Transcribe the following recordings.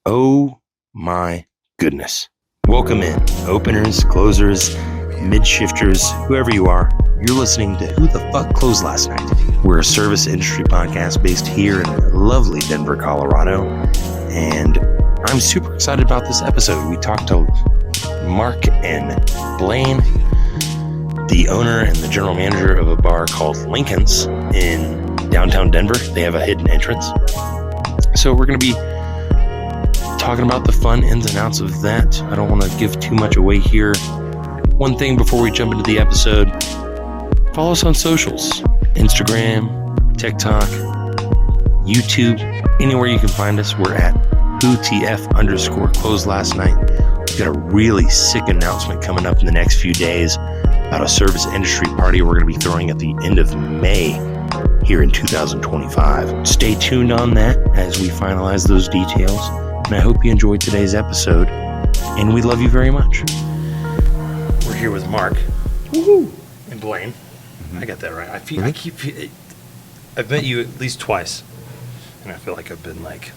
Oh my goodness. Welcome in, openers, closers, mid-shifters, whoever you are. You're listening to Who the Fuck Closed Last Night. We're a service industry podcast based here in lovely Denver, Colorado. And I'm super excited about this episode. We talked to Mark and Blain, the owner and the general manager of a bar called Lincoln's in downtown Denver. They have a hidden entrance. So we're going to be talking about the fun ins and outs of that. I don't want to give too much away here. One thing before we jump into the episode, follow us on socials. Instagram, TikTok, YouTube, anywhere you can find us. We're at WTF_closed last night. We've got a really sick announcement coming up in the next few days about a service industry party we're going to be throwing at the end of May here in 2025. Stay tuned on that as we finalize those details. And I hope you enjoyed today's episode. And we love you very much. We're here with Mark. Woohoo! And Blain. I got that right. I've met you at least twice. And I feel like I've been like,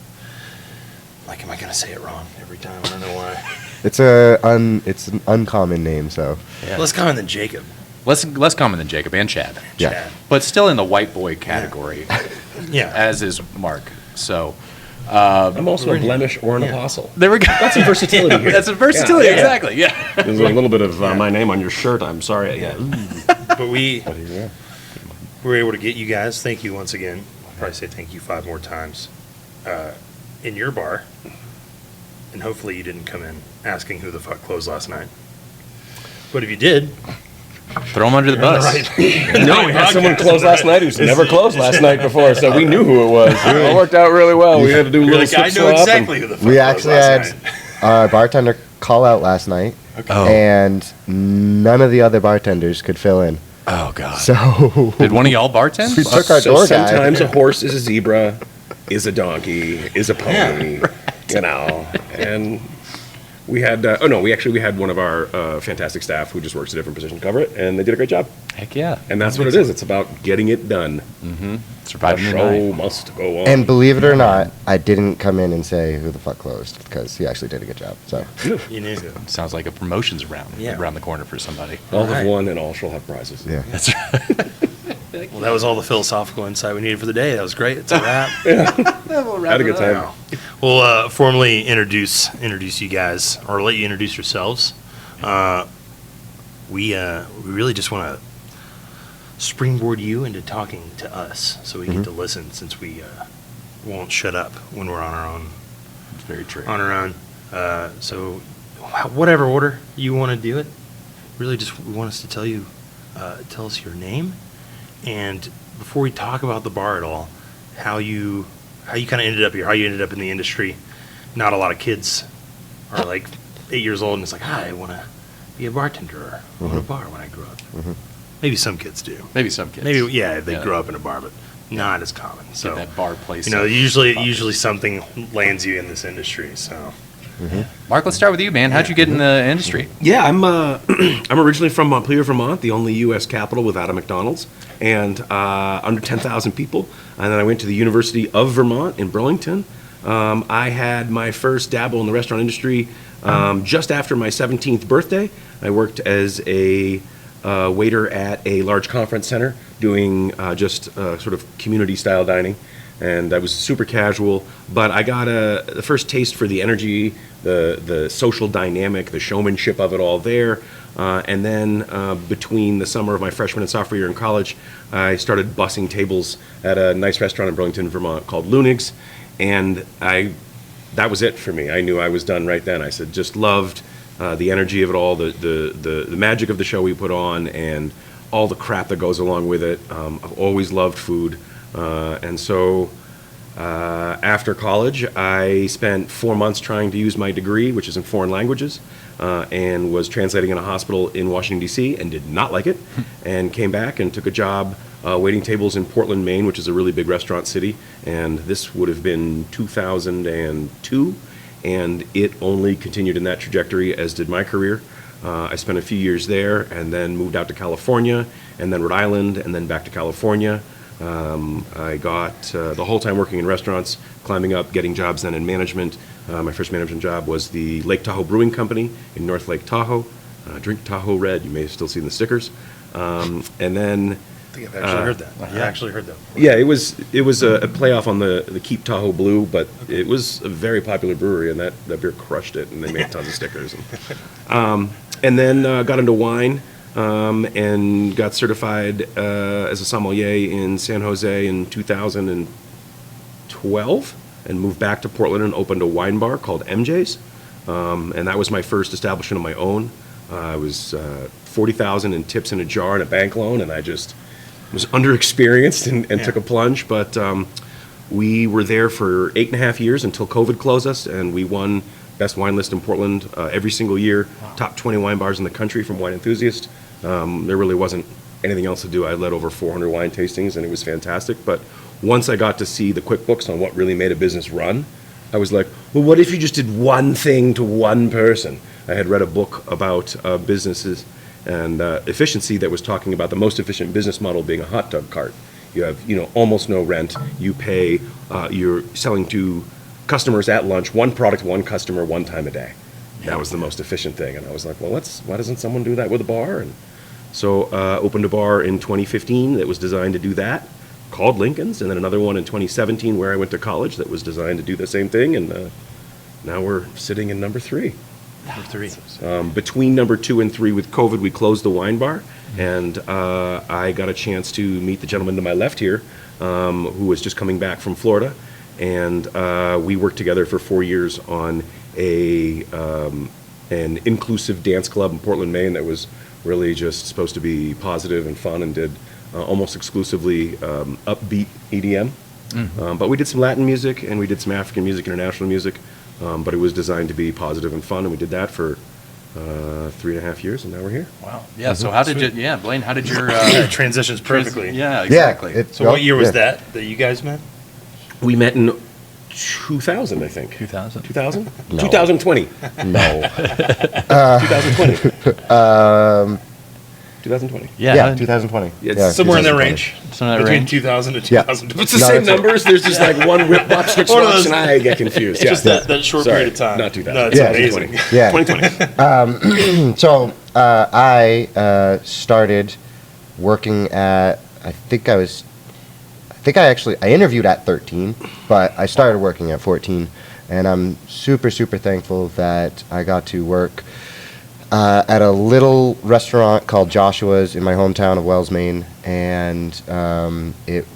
am I going to say it wrong every time? I don't know why. It's an uncommon name, so. Yeah. Less common than Jacob. Less common than Jacob and Chad. Yeah. But still in the white boy category. Yeah. As is Mark. So. I'm also a blemish or an apostle. There we go. That's some versatility here. That's a versatility, exactly. Yeah. There's a little bit of my name on your shirt. I'm sorry. Yeah. But we were able to get you guys. Thank you once again. I'll probably say thank you 5 more times in your bar. And hopefully you didn't come in asking who the fuck closed last night. But if you did, Throw him under the bus. No, we had someone close last night who's never closed last night before, so we knew who it was. It worked out really well. We had to do a little I know exactly who the fuck We closed actually last had night. our bartender call out last night, and none of the other bartenders could fill in. Oh, God. So Did one of y'all bartend? we took our door guy. Sometimes a horse is a zebra, is a donkey, is a pony, you know, and... We had, we had one of our fantastic staff who just works a different position to cover it, and they did a great job. Heck yeah. And that's what it is. It's about getting it done. Mm-hmm. The Surviving the show night. must go on. And believe it or not, I didn't come in and say who the fuck closed, because he actually did a good job. So You knew. Sounds like a promotions round Yeah. around the corner for somebody. all Right. have won, and all shall have prizes. yeah, That's right. Well, that was all the philosophical insight we needed for the day. That was great. It's a wrap. Had a good time. We'll formally introduce you guys, or let you introduce yourselves. We really just want to springboard you into talking to us, so we get to listen, since we won't shut up when we're on our own. It's very true. On our own. So, whatever order you want to do it, really just we want us to tell us your name, and before we talk about the bar at all, how you kind of ended up here, how you ended up in the industry. Not a lot of kids are like 8 years old and it's like, I want to be a bartender or own a bar when I grow up. Maybe some kids do. Maybe some kids. Maybe, yeah, they grow up in a bar, but not as common. Get So, that bar place. usually something lands you in this industry. So, Mark, let's start with you, man. How'd you get in the industry? Yeah, I'm I'm originally from Montpelier, Vermont, the only U.S. capital without a McDonald's, and under 10,000 people. And then I went to the University of Vermont in Burlington. I had my first dabble in the restaurant industry just after my 17th birthday. I worked as a waiter at a large conference center doing just sort of community-style dining. And I was super casual, but I got the first taste for the energy, the social dynamic, the showmanship of it all there. And then between the summer of my freshman and sophomore year in college, I started bussing tables at a nice restaurant in Burlington, Vermont called Lunig's. And that was it for me. I knew I was done right then. I said, just loved the energy of it all, the magic of the show we put on, and all the crap that goes along with it. I've always loved food. And so after college, I spent 4 months trying to use my degree, which is in foreign languages, and was translating in a hospital in Washington, D.C., and did not like it, and came back and took a job waiting tables in Portland, Maine, which is a really big restaurant city. And this would have been 2002, and it only continued in that trajectory, as did my career. I spent a few years there and then moved out to California, and then Rhode Island, and then back to California. I got the whole time working in restaurants, climbing up, getting jobs then in management. My first management job was the Lake Tahoe Brewing Company in North Lake Tahoe. Drink Tahoe Red. You may have still seen the stickers. And then, I think I've actually heard that. I actually heard that. yeah, it was a playoff on the Keep Tahoe Blue, but it was a very popular brewery, and that beer crushed it, and they made tons of stickers. And then got into wine and got certified as a sommelier in San Jose in 2012, and moved back to Portland and opened a wine bar called MJ's. And that was my first establishment of my own. I was $40,000 in tips in a jar and a bank loan, and I just was underexperienced and took a plunge. But we were there for 8.5 years until COVID closed us, and we won Best Wine List in Portland every single year. Wow. Top 20 wine bars in the country from Wine Enthusiast. There really wasn't anything else to do. I led over 400 wine tastings, and it was fantastic. But once I got to see the QuickBooks on what really made a business run, I was like, well, what if you just did one thing to one person? I had read a book about businesses and efficiency that was talking about the most efficient business model being a hot dog cart. You have, almost no rent. You pay, you're selling to customers at lunch, one product, one customer, one time a day. That was the most efficient thing. And I was like, well, why doesn't someone do that with a bar? And so opened a bar in 2015 that was designed to do that, called Lincoln's, and then another one in 2017 where I went to college that was designed to do the same thing. And now we're sitting in number 3. Number 3. Between number 2 and 3 with COVID, we closed the wine bar, and I got a chance to meet the gentleman to my left here, who was just coming back from Florida, and we worked together for 4 years on an inclusive dance club in Portland, Maine that was really just supposed to be positive and fun, and did almost exclusively upbeat EDM. But we did some Latin music, and we did some African music, international music. But it was designed to be positive and fun, and we did that for 3.5 years, and now we're here. Wow. Yeah. So how did you? Yeah, Blaine. How did your transitions perfectly? Yeah. Exactly. Yeah, So what year was that you guys met? We met in 2000, I think. 2000. 2000? No. 2020. No. 2020. 2020. Yeah, 2020. Yeah, Yeah, Somewhere in that 2020. range. Somewhere in that Between range. 2000 and Yeah. 2020. It's the No, same that's- numbers. There's just like one whip box, switch One of box, those- and I get confused. It's just that short Sorry, period of time. Not 2000. No, it's Yeah. amazing. Yeah. 2020. So I started working at, I interviewed at 13, but I started working at 14, and I'm super, super thankful that I got to work at a little restaurant called Joshua's in my hometown of Wells, Maine, and it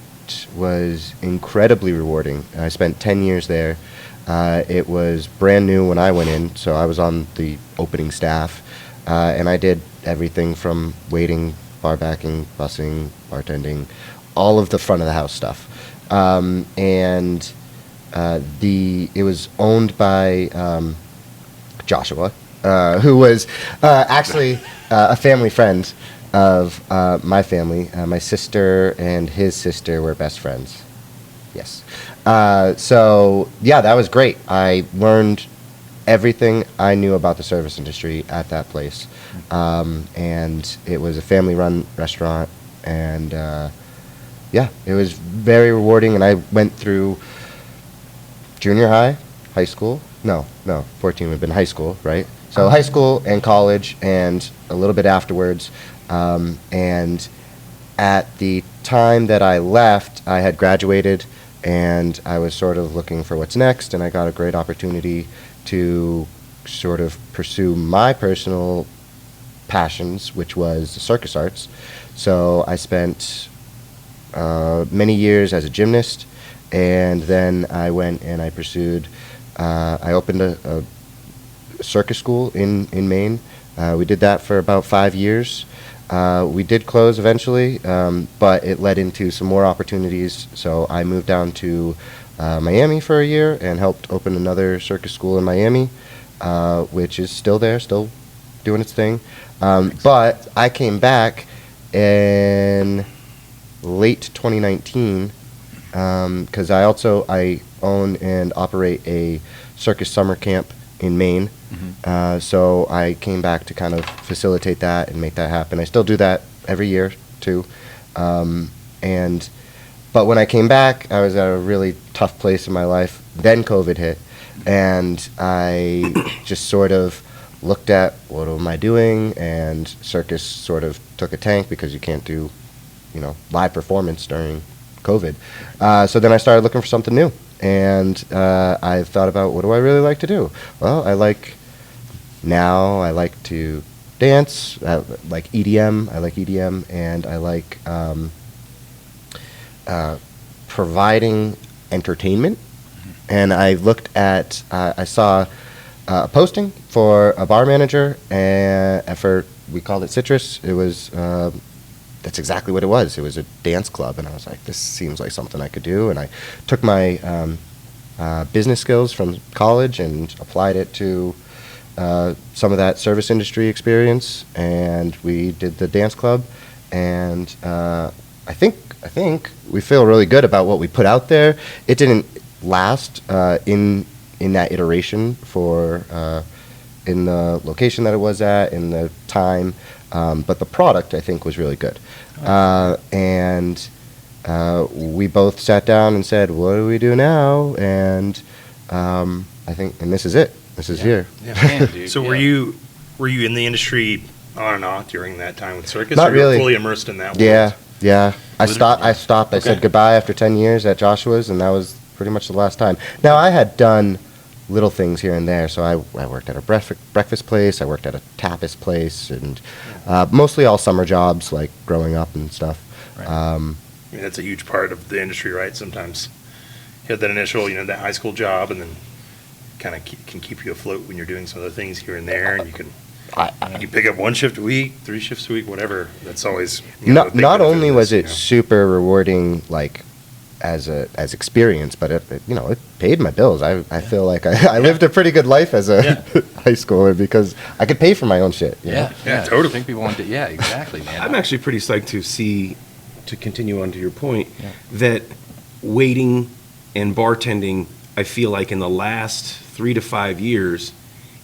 was incredibly rewarding. I spent 10 years there. It was brand new when I went in, so I was on the opening staff, and I did everything from waiting, bar backing, bussing, bartending, all of the front of the house stuff. And it was owned by Joshua, who was actually a family friend of my family. My sister and his sister were best friends. Yes. So, yeah, that was great. I learned everything I knew about the service industry at that place. And it was a family-run restaurant. And, yeah, it was very rewarding. And I went through junior high, high school. No, 14 would have been high school, right? So high school and college and a little bit afterwards. And at the time that I left, I had graduated, and I was sort of looking for what's next, and I got a great opportunity to sort of pursue my personal passions, which was the circus arts. So I spent many years as a gymnast, and then I went and I pursued, I opened a circus school in Maine. We did that for about 5 years. We did close eventually, but it led into some more opportunities. So I moved down to Miami for a year and helped open another circus school in Miami, which is still there, still doing its thing. But I came back in late 2019 because I own and operate a circus summer camp in Maine. So I came back to kind of facilitate that and make that happen. I still do that every year too. And But when I came back, I was at a really tough place in my life. Then COVID hit, and I just sort of looked at what am I doing, and circus sort of took a tank because you can't do, live performance during COVID. So then I started looking for something new, and I thought about what do I really like to do? Well, I like to dance. I like EDM, and I like providing entertainment. And I looked at, I saw a posting for a bar manager, and we called it Citrus. It was, that's exactly what it was. It was a dance club, and I was like, this seems like something I could do. And I took my business skills from college and applied it to some of that service industry experience, and we did the dance club. And I think we feel really good about what we put out there. It didn't last in that iteration for in the location that it was at, in the time, but the product I think was really good. And we both sat down and said, what do we do now? And I think, and this is it. This is here. Yeah, man, dude. So were you in the industry on and off during that time with circus? Not or you were really. fully immersed in that world? Yeah. I stopped. I Okay. said goodbye after 10 years at Joshua's, and that was pretty much the last time. Now, I had done little things here and there. So I worked at a breakfast place. I worked at a tapas place, and mostly all summer jobs, like growing up and stuff. Right. I mean, that's a huge part of the industry, right? Sometimes you have that initial, that high school job, and then kind of can keep you afloat when you're doing some other things here and there, and you can pick up 1 shift a week, 3 shifts a week, whatever. That's always not only was it super rewarding, like as experience, but it paid my bills. I feel like I lived a pretty good life as a high schooler because I could pay for my own shit. Yeah, totally. I think people want to. Yeah, exactly, man. I'm actually pretty psyched to continue on to your point, that waiting and bartending, I feel like in the last 3 to 5 years,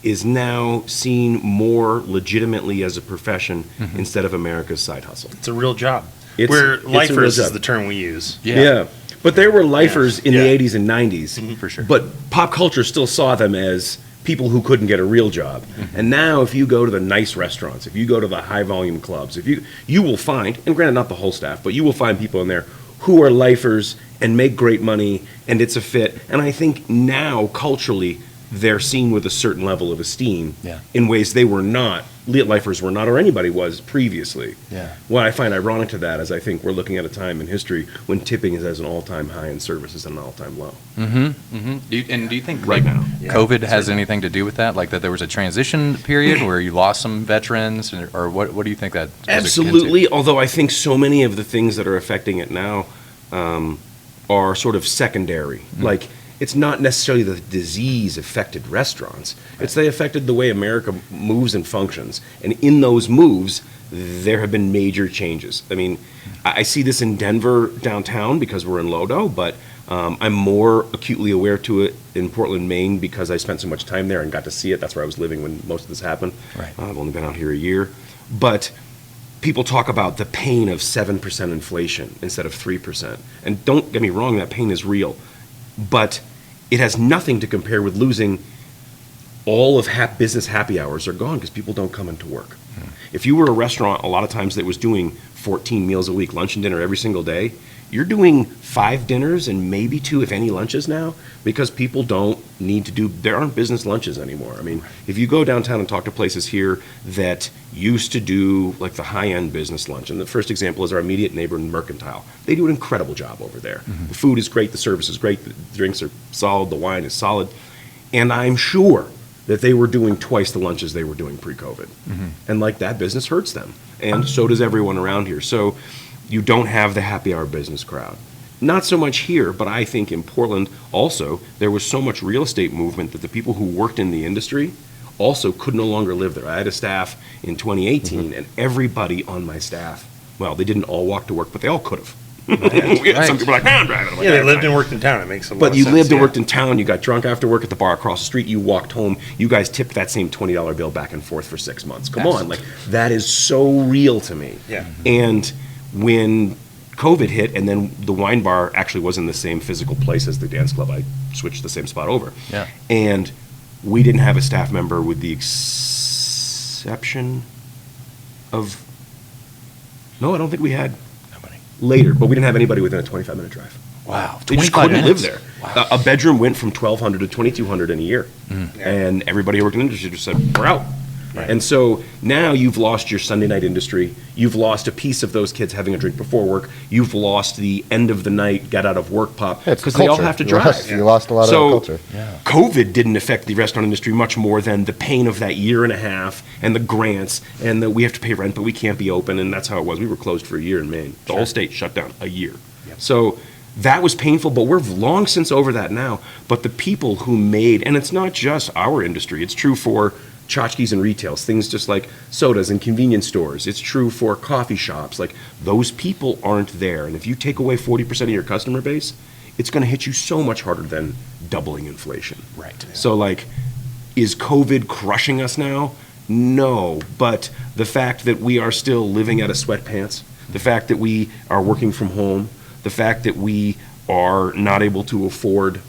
is now seen more legitimately as a profession instead of America's side hustle. It's a real job. It's Where a real lifers is job. the term we use. Yeah. But there were lifers in Yeah. the 80s and 90s. For sure. But pop culture still saw them as people who couldn't get a real job. And now if you go to the nice restaurants, if you go to the high volume clubs, you will find, and granted not the whole staff, but you will find people in there who are lifers and make great money, and it's a fit. And I think now culturally they're seen with a certain level of esteem in ways they were not, lifers were not, or anybody was previously. Yeah. What I find ironic to that is I think we're looking at a time in history when tipping is at an all-time high and service is at an all-time low. Do you think Right now. COVID has anything to do with that? Like that there was a transition period where you lost some veterans, or what do you think that was akin to? Absolutely, although I think so many of the things that are affecting it now are sort of secondary. Like, it's not necessarily the disease affected restaurants. It's they affected the way America moves and functions. And in those moves, there have been major changes. I mean, I see this in Denver downtown because we're in Lodo, but I'm more acutely aware to it in Portland, Maine, because I spent so much time there and got to see it. That's where I was living when most of this happened. Right. I've only been out here a year. But people talk about the pain of 7% inflation instead of 3%. And don't get me wrong, that pain is real. But it has nothing to compare with losing all of business happy hours are gone because people don't come into work. If you were a restaurant a lot of times that was doing 14 meals a week, lunch and dinner every single day, you're doing 5 dinners and maybe 2, if any, lunches now because people don't need to there aren't business lunches anymore. I mean, if you go downtown and talk to places here that used to do like the high-end business lunch, and the first example is our immediate neighbor in Mercantile. They do an incredible job over there. The food is great, the service is great, the drinks are solid, the wine is solid, and I'm sure that they were doing twice the lunches they were doing pre-COVID. And like that business hurts them. And so does everyone around here. So you don't have the happy hour business crowd. Not so much here, but I think in Portland also, there was so much real estate movement that the people who worked in the industry also could no longer live there. I had a staff in 2018, and everybody on my staff, well, they didn't all walk to work, but they all could have. Some people are like, I'm driving. I'm like, Yeah, they "I'm lived fine." and worked in town. It makes a lot But of you sense. lived and worked in town, you got drunk after work at the bar across the street, you walked home, you guys tipped that same $20 bill back and forth for 6 months. Come on, like, that is so real to me. Yeah. And when COVID hit, and then the wine bar actually was in the same physical place as the dance club. I switched the same spot over. Yeah. And we didn't have a staff member with the exception of, no, I don't think we had Nobody. later, but we didn't have anybody within a 25-minute drive. Wow. They just 25 couldn't minutes? live there. Wow. A bedroom went from 1,200 to 2,200 in a year. And everybody who worked in the industry just said, we're out. Right. And so now you've lost your Sunday night industry. You've lost a piece of those kids having a drink before work. You've lost the end of the night, get out of work pop, Yeah, it's because they all culture. have to You drive. lost a lot of that culture. Yeah. COVID didn't affect the restaurant industry much more than the pain of that year and a half and the grants and that we have to pay rent, but we can't be open. And that's how it was. We were closed for a year in Maine. The whole state shut down a year. So that was painful, but we're long since over that now. But the people who made, and it's not just our industry, it's true for tchotchkes and retails, things just like sodas and convenience stores. It's true for coffee shops. Like, those people aren't there. And if you take away 40% of your customer base, it's going to hit you so much harder than doubling inflation. Right. So, like, is COVID crushing us now? No. But the fact that we are still living out of sweatpants, the fact that we are working from home, the fact that we are not able to afford,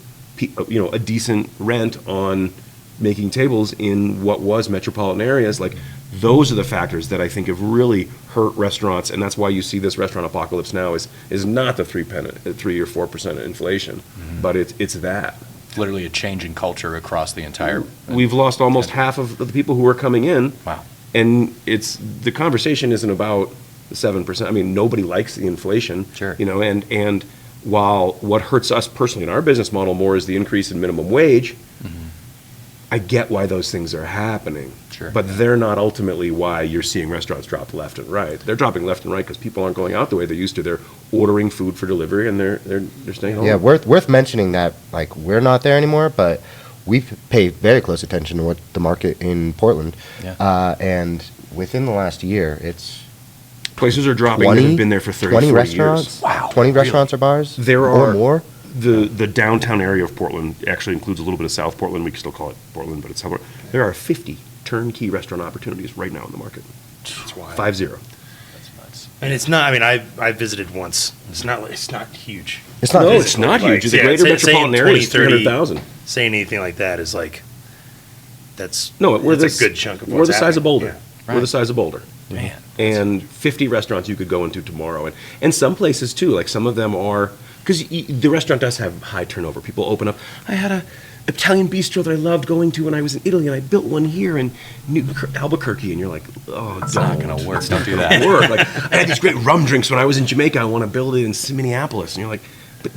a decent rent on making tables in what was metropolitan areas, like, those are the factors that I think have really hurt restaurants, and that's why you see this restaurant apocalypse now is not the 3 or 4% inflation, but it's that. Literally a change in culture across the entire. We've lost almost half of the people who are coming in. Wow. And the conversation isn't about the 7%. I mean, nobody likes the inflation. Sure. And while what hurts us personally in our business model more is the increase in minimum wage, I get why those things are happening. Sure. But they're not ultimately why you're seeing restaurants drop left and right. They're dropping left and right because people aren't going out the way they used to. They're ordering food for delivery and they're staying home. Yeah, worth mentioning that, like, we're not there anymore, but we pay very close attention to what the market in Portland. Yeah. And within the last year, it's Places are dropping that have been there for 30, 20 40 restaurants. years. Wow. 20 Really? restaurants or bars? There or are more? the downtown area of Portland actually includes a little bit of South Portland. We can still call it Portland, but it's South Portland. There are 50 turnkey restaurant opportunities right now in the market. That's wild. 50. That's nuts. And it's not. I mean, I visited once. It's not huge. It's not No, big. it's not Like, huge. The yeah, greater metropolitan saying area is 20, 30, 300,000. Saying anything like that is like, that's No, we're that's a good chunk of we're what's the size of happening. Boulder. Yeah. We're the size of Boulder. Man. And 50 restaurants you could go into tomorrow. And some places too, like some of them are, because the restaurant does have high turnover. People open up. I had a Italian bistro that I loved going to when I was in Italy, and I built one here in Albuquerque, and you're like, oh, It's not going to work. Don't do that. work. Like, I had these great rum drinks when I was in Jamaica. I want to build it in Minneapolis, and you're like,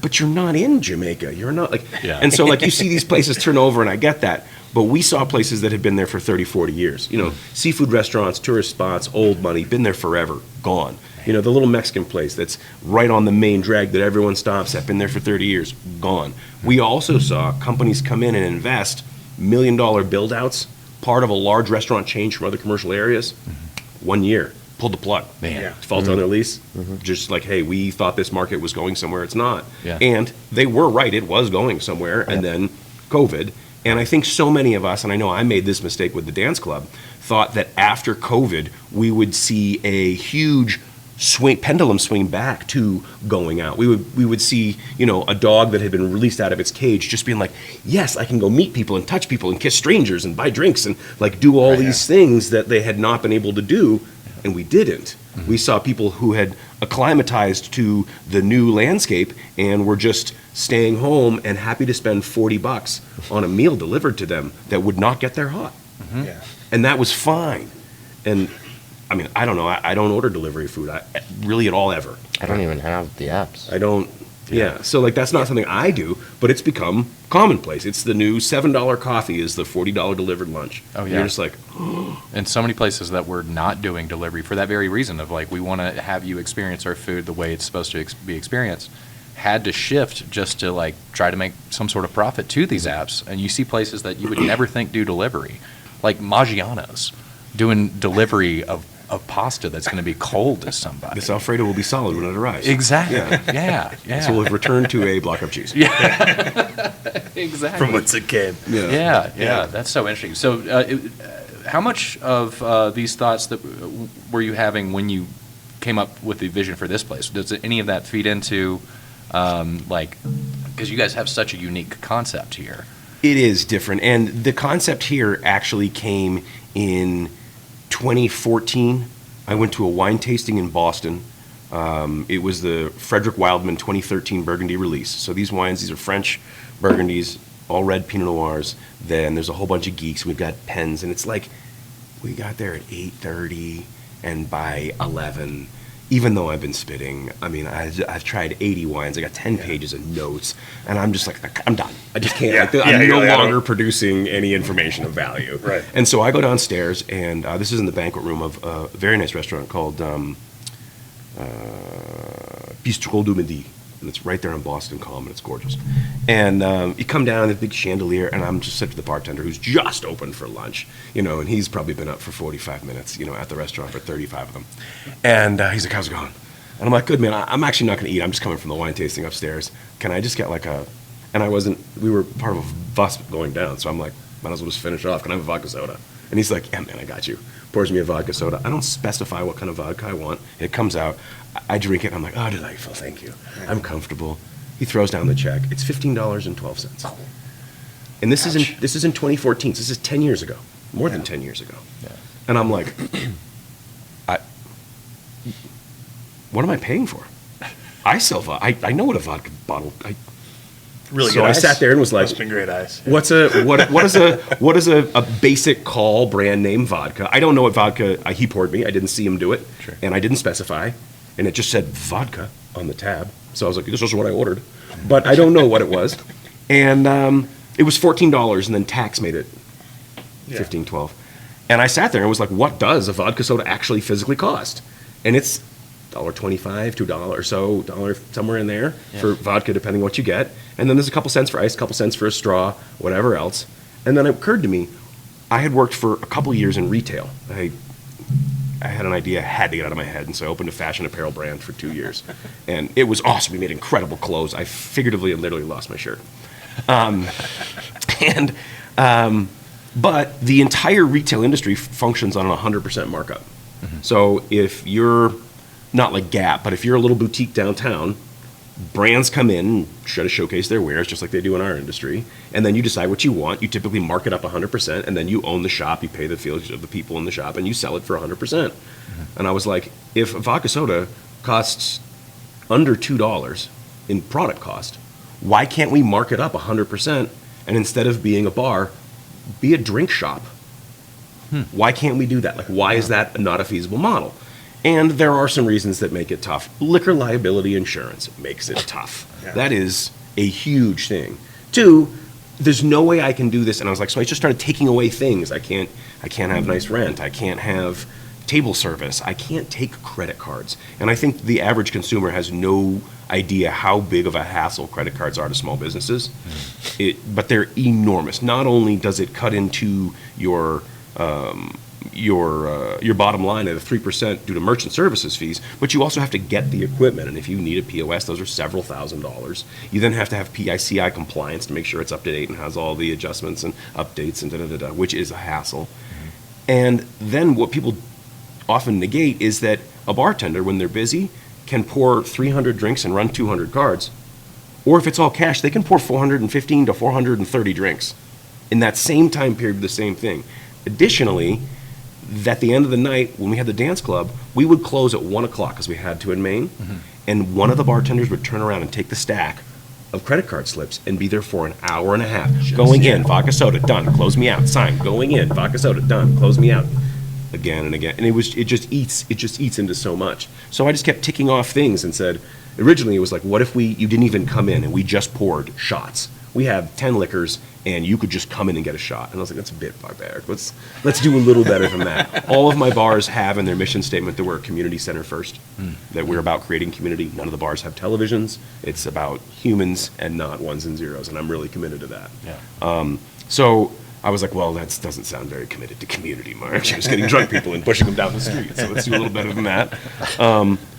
but you're not in Jamaica. You're not like, Yeah. and so like you see these places turn over, and I get that. But we saw places that had been there for 30, 40 years. Seafood restaurants, tourist spots, old money, been there forever, gone. The little Mexican place that's right on the main drag that everyone stops at, been there for 30 years, gone. We also saw companies come in and invest $1 million build-outs, part of a large restaurant chain from other commercial areas, 1 year, pulled the plug. Man. Yeah. Default on their lease, just like, hey, we thought this market was going somewhere, it's not. Yeah. And they were right, it was going somewhere, and then COVID. And I think so many of us, and I know I made this mistake with the dance club, thought that after COVID, we would see a huge pendulum swing back to going out. We would see, a dog that had been released out of its cage just being like, yes, I can go meet people and touch people and kiss strangers and buy drinks and like do all these things that they had not been able to do, and we didn't. We saw people who had acclimatized to the new landscape and were just staying home and happy to spend $40 on a meal delivered to them that would not get there hot. Yeah. And that was fine. And I mean, I don't know. I don't order delivery food really at all ever. I don't even have the apps. I don't. Yeah. So like that's not something I do, but it's become commonplace. It's the new $7 coffee is the $40 delivered lunch. Oh, And yeah. you're just like, And so many places that we're not doing delivery for that very reason of like, we want to have you experience our food the way it's supposed to be experienced, had to shift just to like try to make some sort of profit to these apps. And you see places that you would never think do delivery, like Maggiano's doing delivery of pasta that's going to be cold to somebody. this Alfredo will be solid when it arrives. Exactly. Yeah. Yeah. So we'll have returned to a block of cheese. Exactly. From whence it came. Yeah. That's so interesting. So, how much of these thoughts that were you having when you came up with the vision for this place? Does any of that feed into, because you guys have such a unique concept here? It is different. And the concept here actually came in 2014. I went to a wine tasting in Boston. It was the Frederick Wildman 2013 Burgundy release. So these wines, these are French Burgundies, all red Pinot Noirs. Then there's a whole bunch of geeks. We've got pens, and it's like we got there at 8:30, and by 11, even though I've been spitting, I mean, I've tried 80 wines. I got 10 pages of notes, and I'm just like, I'm done. I just can't. I'm no longer producing any information of value. Right. And so I go downstairs, and this is in the banquet room of a very nice restaurant called Bistro du Midi. And it's right there on Boston Common. It's gorgeous. And you come down, the big chandelier, and I'm just sitting to the bartender who's just opened for lunch, and he's probably been up for 45 minutes, at the restaurant for 35 of them. And he's like, how's it going? And I'm like, good, man. I'm actually not going to eat. I'm just coming from the wine tasting upstairs. Can I just get we were part of a bus going down, so I'm like, might as well just finish off. Can I have a vodka soda? And he's like, yeah, man, I got you. Pours me a vodka soda. I don't specify what kind of vodka I want. It comes out. I drink it. I'm like, oh, delightful. Thank you. I'm comfortable. He throws down the check. It's $15.12. And this is in 2014. So this is 10 years ago, more than 10 years ago. Yeah. And I'm like, what am I paying for? I sell vodka. I know what a vodka bottle. Really so good I ice. sat there and was like, Must have been great ice. what is a basic call brand name vodka? I don't know what vodka he poured me. I didn't see him do it, Sure. and I didn't specify, and it just said vodka on the tab. So I was like, this is what I ordered, but I don't know what it was, and it was $14, and then tax made it $15.12, and I sat there and was like, what does a vodka soda actually physically cost? And it's $1.25, $2 or so, $1 somewhere in there for vodka, depending what you get. And then there's a couple cents for ice, a couple cents for a straw, whatever else. And then it occurred to me, I had worked for a couple years in retail. I had an idea, I had to get out of my head, and so I opened a fashion apparel brand for 2 years. And it was awesome. We made incredible clothes. I figuratively and literally lost my shirt. But the entire retail industry functions on a 100% markup. Mm-hmm. So if you're not like Gap, but if you're a little boutique downtown, brands come in and try to showcase their wares just like they do in our industry, and then you decide what you want. You typically mark it up 100%, and then you own the shop, you pay the fees of the people in the shop, and you sell it for 100%. Mm-hmm. And I was like, if a vodka soda costs under $2 in product cost, why can't we mark it up 100%, and instead of being a bar, be a drink shop? Why can't we do that? Like, why is that not a feasible model? And there are some reasons that make it tough. Liquor liability insurance makes it tough. Yeah. That is a huge thing. Two, there's no way I can do this. And I was like, so I just started taking away things. I can't have nice rent. I can't have table service. I can't take credit cards. And I think the average consumer has no idea how big of a hassle credit cards are to small businesses. But they're enormous. Not only does it cut into your bottom line at a 3% due to merchant services fees, but you also have to get the equipment. And if you need a POS, those are several $1,000s. You then have to have PICI compliance to make sure it's up to date and has all the adjustments and updates and which is a hassle. Mm-hmm. And then what people often negate is that a bartender, when they're busy, can pour 300 drinks and run 200 cards. Or if it's all cash, they can pour 415 to 430 drinks in that same time period, the same thing. Additionally, at the end of the night, when we had the dance club, we would close at 1 o'clock, because we had to in Maine, and one of the bartenders would turn around and take the stack of credit card slips and be there for an hour and a half. Going in, vodka soda, done, close me out, sign. Going in, vodka soda, done, close me out. Again and again. And it just eats into so much. So I just kept ticking off things and said, originally it was like, what if you didn't even come in and we just poured shots? We have 10 liquors, and you could just come in and get a shot. And I was like, that's a bit barbaric. Let's do a little better than that. All of my bars have in their mission statement that we're a community center first, that we're about creating community. None of the bars have televisions. It's about humans and not ones and zeros, and I'm really committed to that. Yeah. So I was like, well, that doesn't sound very committed to community, Mark. Just getting drunk people and pushing them down the street. So let's do a little better than that.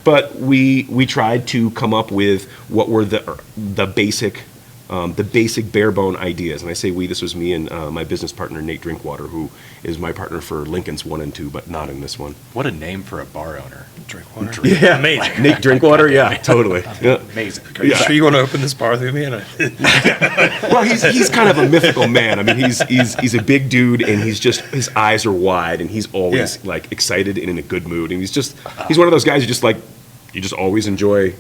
But we tried to come up with what were the basic the basic bare bone ideas. And I say we, this was me and my business partner, Nate Drinkwater, who is my partner for Lincoln's 1 and 2, but not in this one. What a name for a bar owner. Drinkwater. Yeah, Amazing. Nate Drinkwater, yeah, totally. Yeah. Amazing. Are you sure you want to open this bar with me? Well, he's kind of a mythical man. I mean, he's a big dude, and his eyes are wide, and he's always like excited and in a good mood, and he's one of those guys you just always enjoy.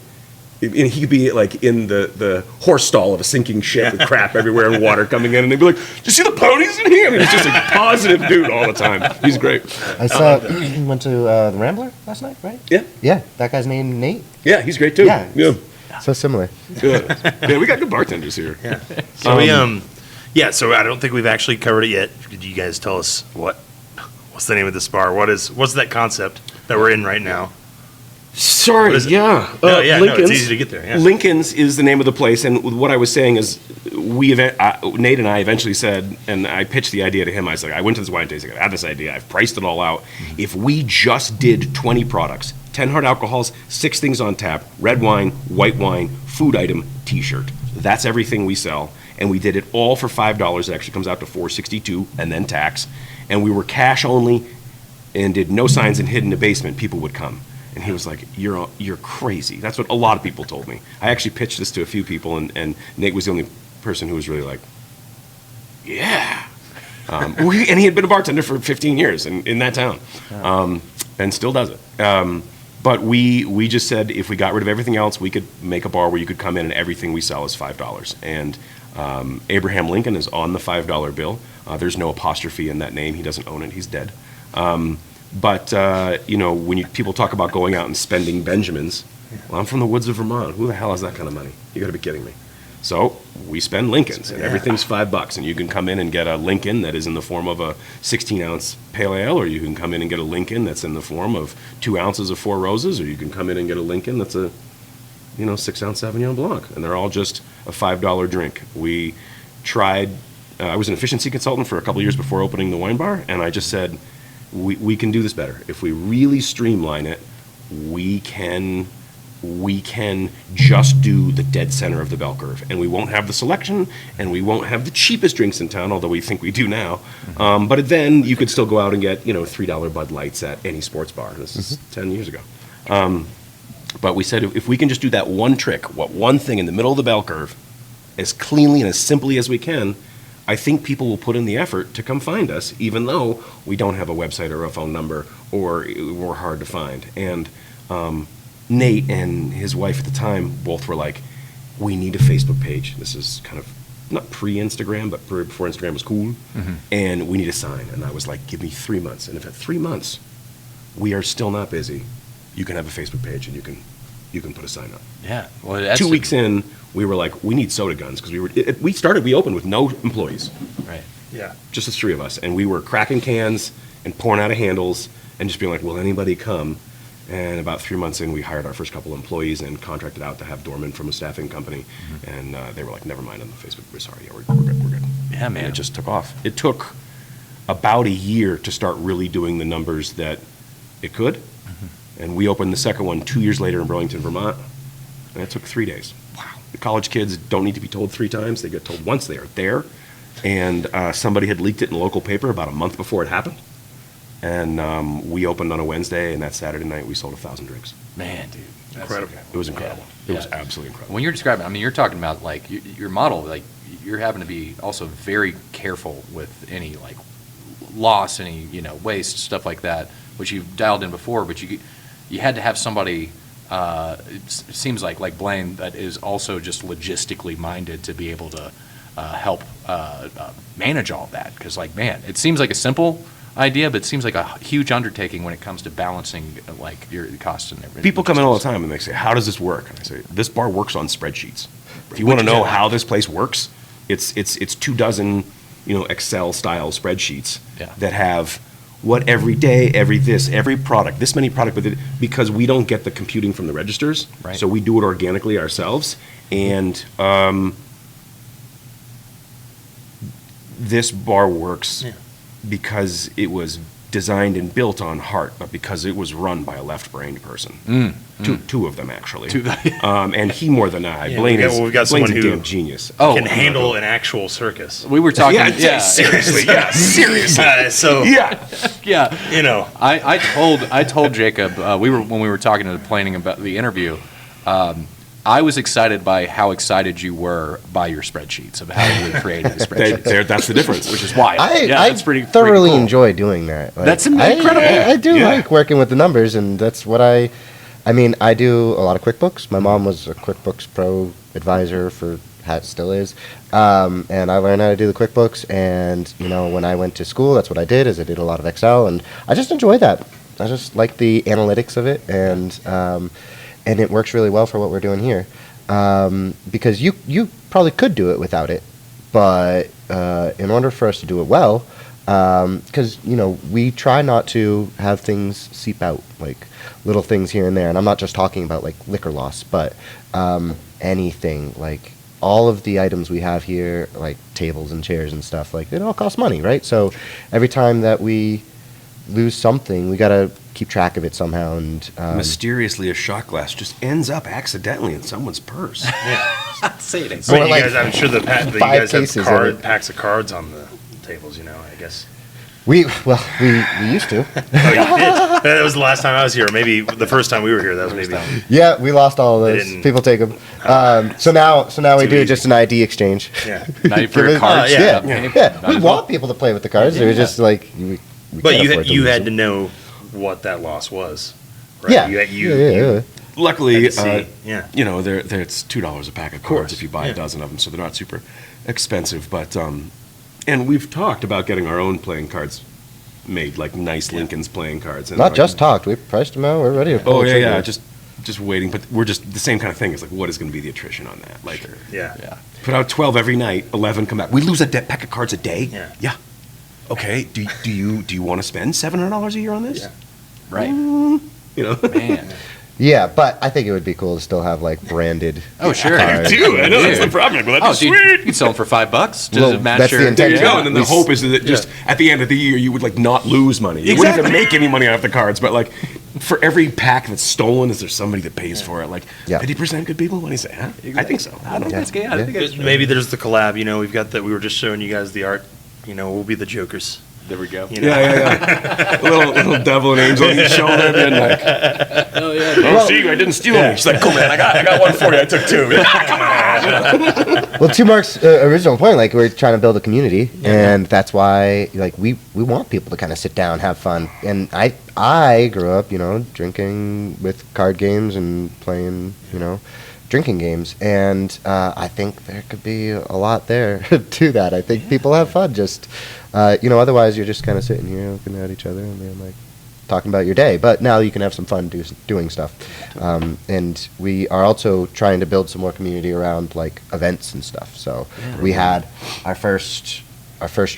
And he could be like in the horse stall of a sinking ship with crap everywhere and water coming in, and they'd be like, "Did you see the ponies in here?" I mean, he's just a positive dude all the time. He's great. I saw went to the Rambler last night, right? Yeah, Yeah, that guy's named Nate. yeah, he's great too. Yeah. Yeah, So similar. yeah, we got good bartenders here. Yeah. So so I don't think we've actually covered it yet. Could you guys tell us what's the name of this bar? What's that concept that we're in right now? Sorry, What is it? yeah. No, yeah, no, it's Lincoln's. easy to get there, yeah. Lincoln's is the name of the place, and what I was saying is, Nate and I eventually said, and I pitched the idea to him. I was like, I went to this wine tasting. I had this idea. I've priced it all out. If we just did 20 products, 10 hard alcohols, 6 things on tap: red wine, white wine, food item, T-shirt. That's everything we sell, and we did it all for $5. It actually comes out to $4.62, and then tax. And we were cash only, and did no signs and hid in the basement. People would come. And he was like, you're crazy. That's what a lot of people told me. I actually pitched this to a few people, and Nate was the only person who was really like, yeah. And he had been a bartender for 15 years in that town, and still does it. But we just said if we got rid of everything else, we could make a bar where you could come in and everything we sell is $5. And Abraham Lincoln is on the $5 bill. There's no apostrophe in that name. He doesn't own it. He's dead. But when people talk about going out and spending Benjamins, well, I'm from the woods of Vermont. Who the hell has that kind of money? You got to be kidding me. So we spend Lincolns, and everything's $5, and you can come in and get a Lincoln that is in the form of a 16-ounce pale ale, or you can come in and get a Lincoln that's in the form of 2 ounces of Four Roses, or you can come in and get a Lincoln that's a 6-ounce Sauvignon Blanc, and they're all just a $5 drink. We tried. I was an efficiency consultant for a couple of years before opening the wine bar, and I just said, we can do this better. If we really streamline it, we can just do the dead center of the bell curve, and we won't have the selection, and we won't have the cheapest drinks in town, although we think we do now. But then you could still go out and get $3 Bud Lights at any sports bar. This is 10 years ago. But we said if we can just do that one trick, one thing in the middle of the bell curve, as cleanly and as simply as we can, I think people will put in the effort to come find us, even though we don't have a website or a phone number, or we're hard to find. And Nate and his wife at the time both were like, we need a Facebook page. This is kind of not pre-Instagram, but before Instagram was cool. And we need a sign. And I was like, give me 3 months. And if at 3 months we are still not busy, you can have a Facebook page and you can put a sign up. Yeah. Well, that's 2 weeks in, we were like, we need soda guns, because we opened with no employees, Right. Yeah. just the 3 of us, and we were cracking cans and pouring out of handles and just being like, will anybody come? And about 3 months in, we hired our first couple of employees and contracted out to have doormen from a staffing company, and they were like, never mind on the Facebook. We're sorry, yeah, we're good. Yeah, man. And it just took off. It took about a year to start really doing the numbers that it could, and we opened the second one 2 years later in Burlington, Vermont, and it took 3 days. Wow. The college kids don't need to be told 3 times. They get told once. They are there. And somebody had leaked it in the local paper about a month before it happened. And we opened on a Wednesday, and that Saturday night we sold 1,000 drinks. Man, dude. That's Incredible. okay. It was incredible. Yeah. It was Yeah. absolutely incredible. When you're describing, I mean, you're talking about like your model, like you're having to be also very careful with any like loss, any waste, stuff like that, which you've dialed in before. But you had to have somebody. It seems like Blaine that is also just logistically minded to be able to help manage all of that. Because man, it seems like a simple idea, but it seems like a huge undertaking when it comes to balancing like your costs and everything. People come in all the time and they say, how does this work? And I say, this bar works on spreadsheets. If you want to know how this place works, it's 24 Excel style spreadsheets that have what every day, every product, this many product, because we don't get the computing from the registers, right. So we do it organically ourselves. And this bar works because it was designed and built on heart, but because it was run by a left-brained person. Two of them, actually. And he more than I. Yeah, Blaine we've got Blaine's someone a who damn genius. can handle an actual circus. We were talking. Seriously, yeah, seriously. So Yeah. you know, I told Jacob when we were talking to planning about the interview. I was excited by how excited you were by your spreadsheets of how you were creating the spreadsheets. That's the difference. Which is why. I that's pretty thoroughly cool. enjoy doing that. Like, That's incredible. I do Yeah. like working with the numbers, and that's what I mean, I do a lot of QuickBooks. My mom was a QuickBooks Pro advisor still is, and I learned how to do the QuickBooks. And when I went to school, that's what I did. Is I did a lot of Excel, and I just enjoy that. I just like the analytics of it, and it works really well for what we're doing here. Because you probably could do it without it, but in order for us to do it well, because we try not to have things seep out, like little things here and there. And I'm not just talking about like liquor loss, but anything, like all of the items we have here, like tables and chairs and stuff, like it all costs money, right? So every time that we lose something, we gotta keep track of it somehow. And Mysteriously, a shot glass just ends up accidentally in someone's purse. Say it. but you like guys, I'm sure that you 5 guys cases of have it. packs of cards on the tables. I guess. we used to. Oh, you did. That was the last time I was here. Maybe the first time we were here. That was maybe. Yeah, we lost all of They those. didn't- People take them. So now we Too do easy. just an ID exchange. Yeah. Night for Give it- cards. Yeah, Might We as well. want people to play with the cards. They're just like. We But can't you afford you lose had to them. know what that loss was. Right? Yeah. You Luckily, had to see. Yeah. it's $2 a pack of cards if you buy yeah. a dozen of them, so they're not super expensive. But and we've talked about getting our own playing cards made, like nice Lincoln's playing cards. And Not like- just talked. We priced them out. We're ready to pull Oh the yeah, trigger. just waiting. But we're just the same kind of thing. It's like, what is going to be the attrition on that? Like, Yeah. put out 12 every night, 11 come back. We lose a pack of cards a day. Yeah. Okay. Do you want to spend $700 a year on this? Yeah. Right. Man. Yeah, but I think it would be cool to still have like branded. Oh, sure. cards. Dude, I know that's the problem. Well, Oh, that's dude, sweet. you can sell them for $5. Does Well, it match that's the your? intention. There you go. And then the We hope is that just at the end of the year, you would like not lose money. You wouldn't have to make any money off the cards, but like for every pack that's stolen, is there somebody that pays for it? Like Yeah. 50% good people? What do you say? Huh? I think so. I think that's good. I think that's Maybe there's the collab. We've got that. We were just showing you guys the art. We'll be the Jokers. There we go. Yeah. little devil and angel on each shoulder, and like, Oh yeah. oh, see, I didn't steal any. She's like, cool, man, I got one for you. I took two. Well, to Mark's original point, like we're trying to build a community, and that's why like we want people to kind of sit down, have fun. And I grew up, drinking with card games and playing, drinking games, and I think there could be a lot there to that. I think people have fun. Just otherwise you're just kind of sitting here looking at each other and then like talking about your day. But now you can have some fun doing stuff. And we are also trying to build some more community around like events and stuff. So we had our first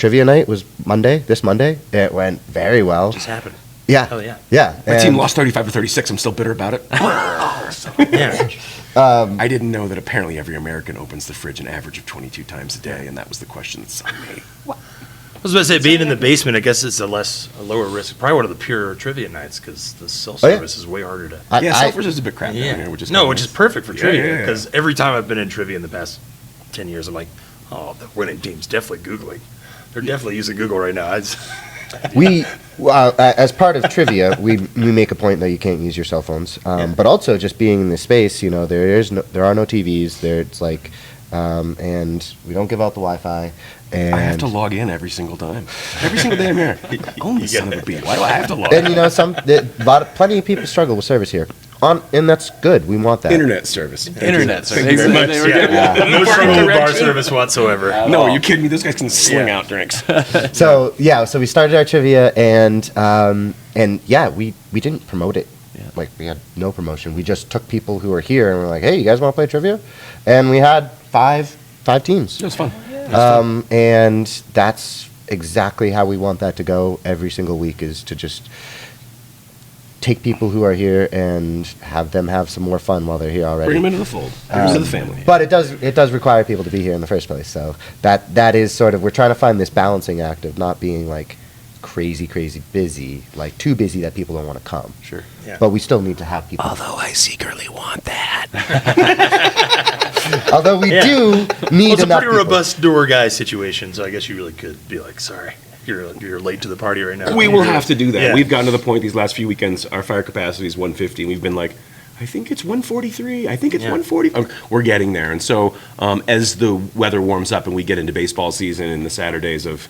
trivia night was this Monday. It went very well. Just happened. Yeah. Hell yeah. Yeah. My team and- lost 35-36. I'm still bitter about it. Yeah. I didn't know that apparently every American opens the fridge an average of 22 times a day, and that was the question that stung me. I was about to say, being in the basement, I guess it's a lower risk. Probably one of the pure trivia nights because the self-service is way harder to. I- Yeah, I- Selfridge is a bit crap down here, which is no, kinda which nice. is perfect for Yeah, trivia yeah, yeah. because every time I've been in trivia in the past 10 years, I'm like, oh, the winning team's definitely Googling. They're definitely using Google right now. We, as part of trivia, we make a point that you can't use your cell phones. But also, just being in this space, there are no TVs. It's like, and we don't give out the Wi-Fi. And I have to log in every single time. Every single day I'm here. Only son of a bitch. Why do I have to log and in? plenty of people struggle with service here. And that's good. We want that. Internet service. Internet. So Thank you very much. they were getting- No struggle with bar direction. service whatsoever. No, are you kidding me? Those guys can sling Yeah. out drinks. So we started our trivia, and we didn't promote it. Like we had no promotion. We just took people who were here and we're like, hey, you guys want to play trivia? And we had five teams. It was fun. And that's exactly how we want that to go every single week, is to just take people who are here and have them have some more fun while they're here already. Bring them into the fold. Members of the family. But it does require people to be here in the first place. So that is sort of, we're trying to find this balancing act of not being like crazy busy, like too busy that people don't want to come. Sure. Yeah. But we still need to have people. Although I secretly want that. Although we Yeah. do need Well, it's a enough pretty people. robust door guy situation, so I guess you really could be like, sorry, you're late to the party right now. We will have to do that. Yeah. We've gotten to the point these last few weekends, our fire capacity is 150, and we've been like, I think it's 143. I think it's Yeah. 140. We're getting there. And so as the weather warms up and we get into baseball season and the Saturdays of,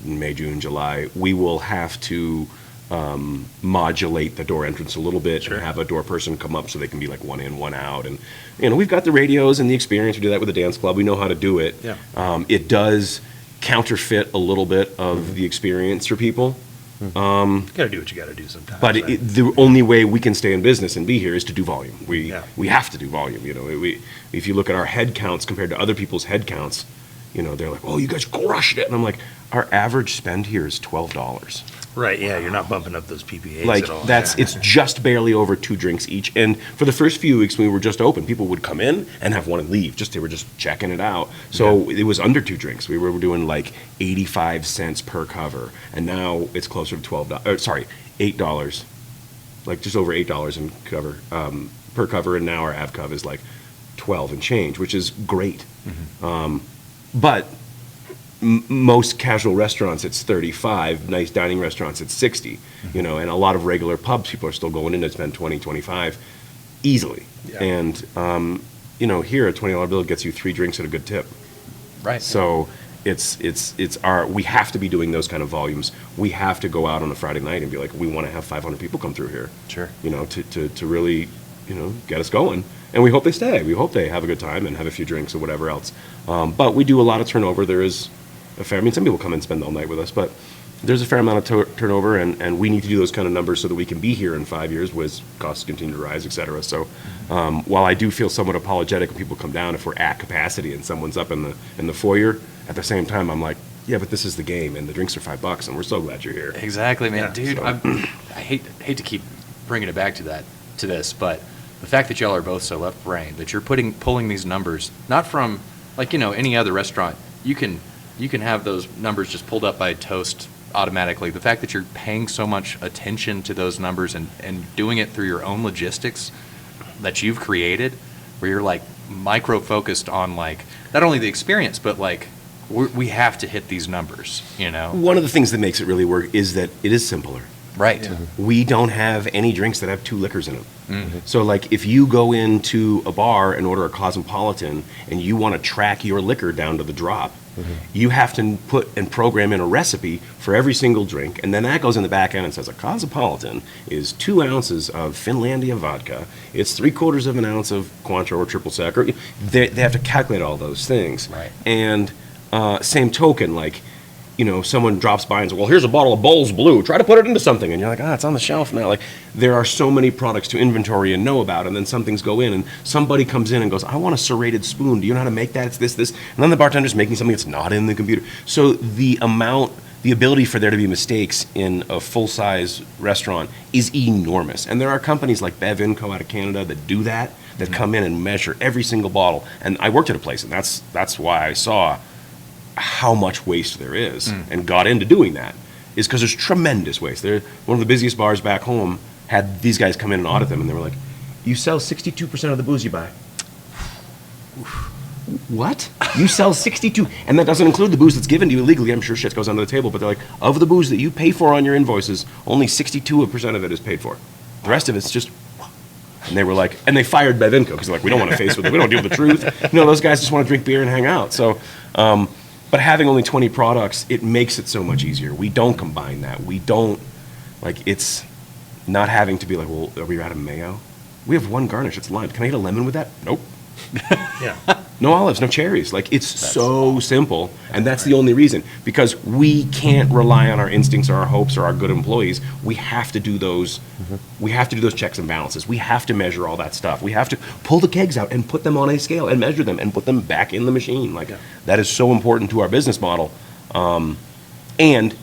May, June, July, we will have to modulate the door entrance a little bit Sure. and have a door person come up so they can be like one in, one out. And, we've got the radios and the experience. We do that with the dance club. We know how to do it. Yeah. It does counterfeit a little bit of the experience for people. You gotta do what you gotta do sometimes. But right? the only way we can stay in business and be here is to do volume. Yeah. We have to do volume. If you look at our head counts compared to other people's head counts, they're like, "Oh, you guys crushed it," and I'm like, "Our average spend here is $12." Right, yeah, you're not bumping up those PPAs Like at all. it's just barely over 2 drinks each. And for the first few weeks when we were just open, people would come in and have one and leave. They were just checking it out. So it was under 2 drinks. We were doing like 85 cents per cover, and now it's closer to $8, like just over $8 in cover per cover. And now our Av Cov is like 12 and change, which is great. But most casual restaurants it's 35, nice dining restaurants it's 60, and a lot of regular pubs people are still going in to spend 20, 25 easily. Yeah. And here a $20 bill gets you 3 drinks at a good tip. Right. So we have to be doing those kind of volumes. We have to go out on a Friday night and be like, we want to have 500 people come through here. Sure. To really, get us going. And we hope they stay. We hope they have a good time and have a few drinks or whatever else. But we do a lot of turnover. There is some people come and spend all night with us, but there's a fair amount of turnover, and we need to do those kind of numbers so that we can be here in 5 years as costs continue to rise, et cetera. So while I do feel somewhat apologetic when people come down if we're at capacity and someone's up in the foyer, at the same time I'm like, yeah, but this is the game, and the drinks are $5, and we're so glad you're here. Exactly, man. Yeah, Dude, so- I hate to keep bringing it back to this, but the fact that y'all are both so left-brained, that you're pulling these numbers, not from, any other restaurant, you can have those numbers just pulled up by Toast automatically. The fact that you're paying so much attention to those numbers and doing it through your own logistics that you've created, where you're like micro-focused on like, not only the experience, but like, we have to hit these numbers, One of the things that makes it really work is that it is simpler. Right. Yeah. We don't have any drinks that have 2 liquors in them. Mm-hmm. So, like, if you go into a bar and order a Cosmopolitan and you want to track your liquor down to the drop, you have to put and program in a recipe for every single drink, and then that goes in the back end and says a Cosmopolitan is 2 ounces of Finlandia vodka, it's 3/4 of an ounce of Cointreau or triple sec. They have to calculate all those things. Right. And same token, like, someone drops by and says, well, here's a bottle of Bowls Blue. Try to put it into something. And you're like, it's on the shelf now. Like, there are so many products to inventory and know about, and then some things go in, and somebody comes in and goes, I want a serrated spoon. Do you know how to make that? It's this. And then the bartender's making something that's not in the computer. So the ability for there to be mistakes in a full-size restaurant is enormous. And there are companies like Bev Inco out of Canada that do that come in and measure every single bottle. And I worked at a place, and that's why I saw how much waste there is and got into doing that, is because there's tremendous waste. One of the busiest bars back home had these guys come in and audit them, and they were like, you sell 62% of the booze you buy. What? You sell 62, and that doesn't include the booze that's given to you illegally. I'm sure shit goes under the table, but they're like, of the booze that you pay for on your invoices, only 62% of it is paid for. The rest of it's just. And they were like, and they fired Bev Inco because they're like, we don't want to face with it. We don't deal with the truth. Those guys just want to drink beer and hang out. So, but having only 20 products, it makes it so much easier. We don't combine that. We don't, it's not having to be like, well, are we out of mayo? We have 1 garnish, it's lime. Can I get a lemon with that? Nope. Yeah. No olives, no cherries. It's so simple, and that's the only reason. Because we can't rely on our instincts or our hopes or our good employees. We have to do those. We have to do those checks and balances. We have to measure all that stuff. We have to pull the kegs out and put them on a scale and measure them and put them back in the machine. That is so important to our business model. And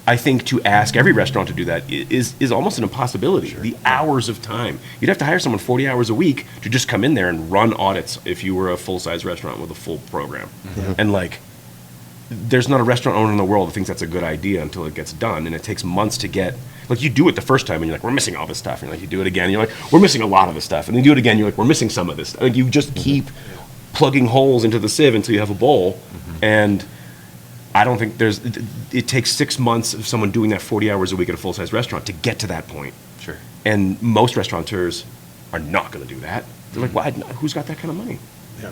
I think to ask every restaurant to do that is almost an impossibility. Sure. The hours of time. You'd have to hire someone 40 hours a week to just come in there and run audits if you were a full-size restaurant with a full program. Mm-hmm. And there's not a restaurant owner in the world that thinks that's a good idea until it gets done, and it takes months to get. Like, you do it the first time, and you're like, we're missing all this stuff. And like, you do it again, and you're like, we're missing a lot of this stuff. And then you do it again, you're like, we're missing some of this. Like, you just keep plugging holes into the sieve until you have a bowl. And I don't think it takes 6 months of someone doing that 40 hours a week at a full-size restaurant to get to that point. Sure. And most restaurateurs are not going to do that. They're like, why? Who's got that kind of money? Yeah.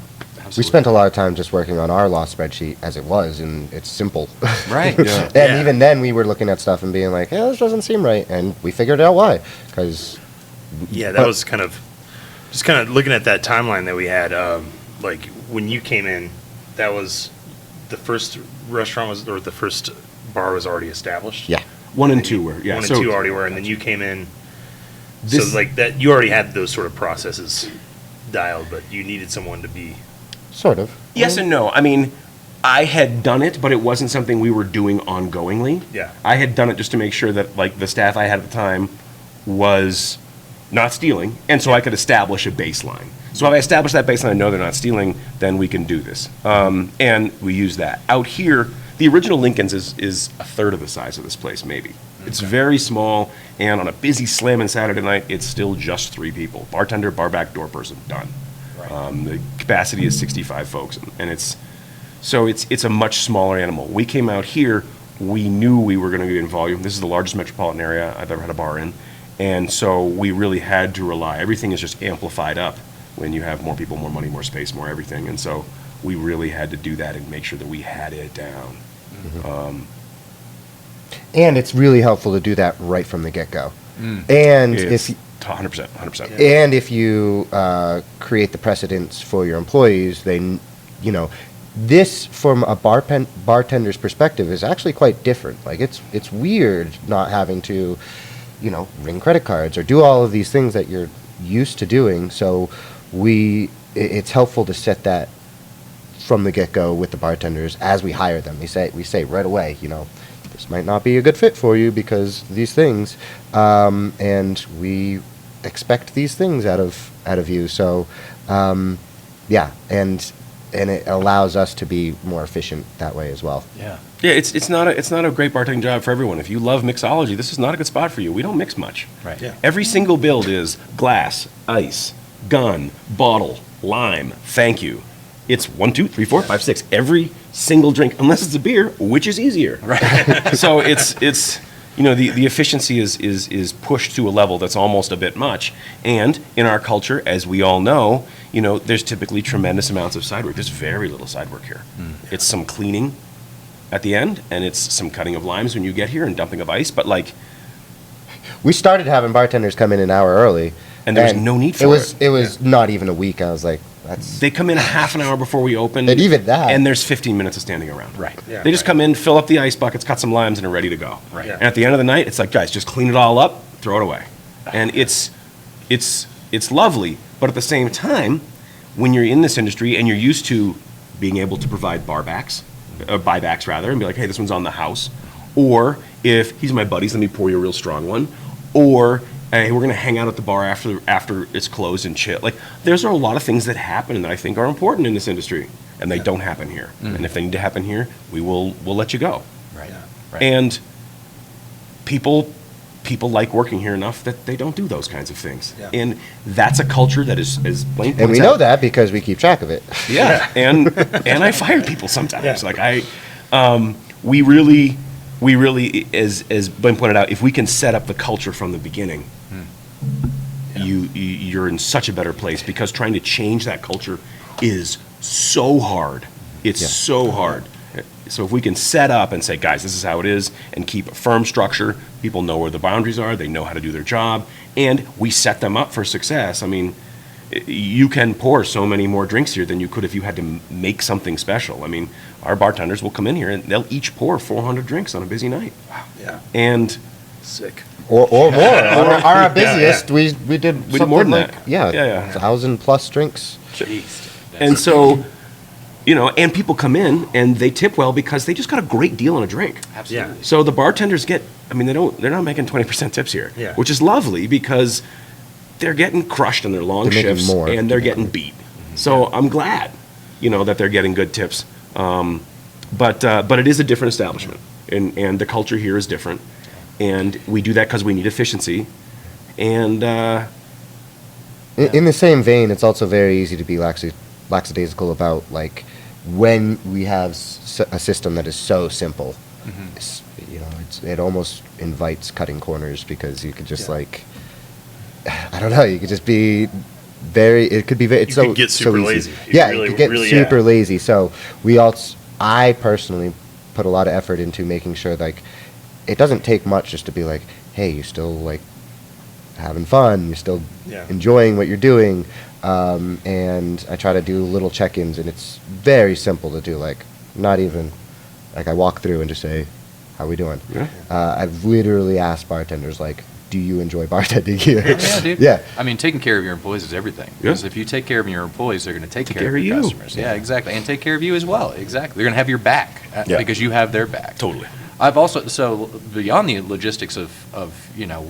We spent a lot of time just working on our loss spreadsheet as it was, and it's simple. Right. Yeah. And Yeah. even then, we were looking at stuff and being like, "Yeah, this doesn't seem right," and we figured out why. Because Yeah, that was kind of looking at that timeline that we had. Like when you came in, that was the first restaurant or the first bar was already established. yeah, 1 and 2 were, yeah. One and So two already were, and then you came in. This- So like that, you already had those sort of processes dialed, but you needed someone to be. sort of. Yes and no. I mean, I had done it, but it wasn't something we were doing ongoingly. Yeah. I had done it just to make sure that, like, the staff I had at the time was not stealing, and so I could establish a baseline. So if I establish that baseline and know they're not stealing, then we can do this. And we use that. Out here, the original Lincoln's is a third of the size of this place, maybe. It's very small, and on a busy slamming Saturday night, it's still just 3 people. Bartender, bar back, door person, done. The capacity is 65 folks, and it's a much smaller animal. We came out here, we knew we were going to be in volume. This is the largest metropolitan area I've ever had a bar in, and so we really had to rely. Everything is just amplified up when you have more people, more money, more space, more everything, and so we really had to do that and make sure that we had it down. And it's really helpful to do that right from the get-go. And It's if 100%. and if you create the precedents for your employees, this from a bartender's perspective is actually quite different. Like it's weird not having to, ring credit cards or do all of these things that you're used to doing. So it's helpful to set that from the get-go with the bartenders as we hire them. We say right away, this might not be a good fit for you because these things, and we expect these things out of you. So, yeah, and it allows us to be more efficient that way as well. Yeah. Yeah, it's not a great bartending job for everyone. If you love mixology, this is not a good spot for you. We don't mix much. Right. Yeah. Every single build is glass, ice, gun, bottle, lime, thank you. It's 1, 2, 3, 4, 5, 6. Every single drink, unless it's a beer, which is easier. Right. So it's the efficiency is pushed to a level that's almost a bit much. And in our culture, as we all know, there's typically tremendous amounts of side work. There's very little side work here. It's some cleaning at the end, and it's some cutting of limes when you get here and dumping of ice. But like, We started having bartenders come in an hour early, And there's no need for it. It was not even a week. I was like, that's they come in a half an hour before we open. And even that. And there's 15 minutes of standing around. Right. Yeah, They just right. come in, fill up the ice buckets, cut some limes, and are ready to go. Right. Yeah. And at the end of the night, it's like, guys, just clean it all up, throw it away. And it's lovely, but at the same time, when you're in this industry and you're used to being able to provide buybacks, and be like, hey, this one's on the house. Or if he's my buddies, let me pour you a real strong one. Or hey, we're gonna hang out at the bar after it's closed and chill. Like, there's a lot of things that happen that I think are important in this industry, and they don't happen here. And if they need to happen here, we'll let you go. Right. Yeah. Right. And people like working here enough that they don't do those kinds of things. Yeah. And that's a culture that is Blaine and we points know out. that because we keep track of it. Yeah, and I fire people sometimes. Yeah. Like we really, as Blaine pointed out, if we can set up the culture from the beginning, you're in such a better place, because trying to change that culture is so hard. It's Yeah. so hard. So if we can set up and say, guys, this is how it is, and keep a firm structure, people know where the boundaries are, they know how to do their job, and we set them up for success. I mean, you can pour so many more drinks here than you could if you had to make something special. I mean, our bartenders will come in here and they'll each pour 400 drinks on a busy night. Yeah. And Sick. Or more. On our busiest, we did something more than like, that. Yeah, Yeah. 1,000+ drinks. Jeez. and so, and people come in and they tip well because they just got a great deal on a drink. Absolutely. Yeah. So the bartenders they're not making 20% tips here, Yeah. which is lovely because they're getting crushed on their long They're making shifts more. and they're getting beat. So I'm glad, that they're getting good tips. But it is a different establishment, and the culture here is different, and we do that because we need efficiency, and In the same vein, it's also very easy to be lackadaisical about like when we have a system that is so simple. It's, it almost invites cutting corners because you could just like, I don't know, you could just be it could be very, it's You so could get so super easy. lazy. You Yeah, really- you could get really, super yeah. lazy. So I personally put a lot of effort into making sure like it doesn't take much just to be like, hey, you're still like having fun, you're still Yeah. enjoying what you're doing, and I try to do little check-ins, and it's very simple to do. Like, not even like I walk through and just say, "How we doing?" Yeah. I've literally asked bartenders like, "Do you enjoy bartending here?" Yeah, dude. Yeah. I mean, taking care of your employees is everything. Yeah. Because if you take care of your employees, they're going to take care of your you. customers. Yeah, exactly. And take care of you as well. Exactly. They're going to have your back Yeah. because you have their back. Totally. I've also, so beyond the logistics of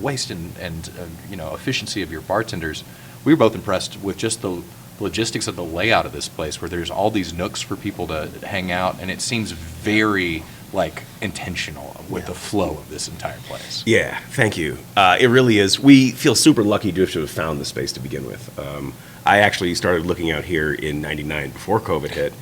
waste and efficiency of your bartenders, we were both impressed with just the logistics of the layout of this place, where there's all these nooks for people to hang out, and it seems very like intentional with the flow of this entire place. Yeah, thank you. It really is. We feel super lucky to have found the space to begin with. I actually started looking out here in '99 before COVID hit.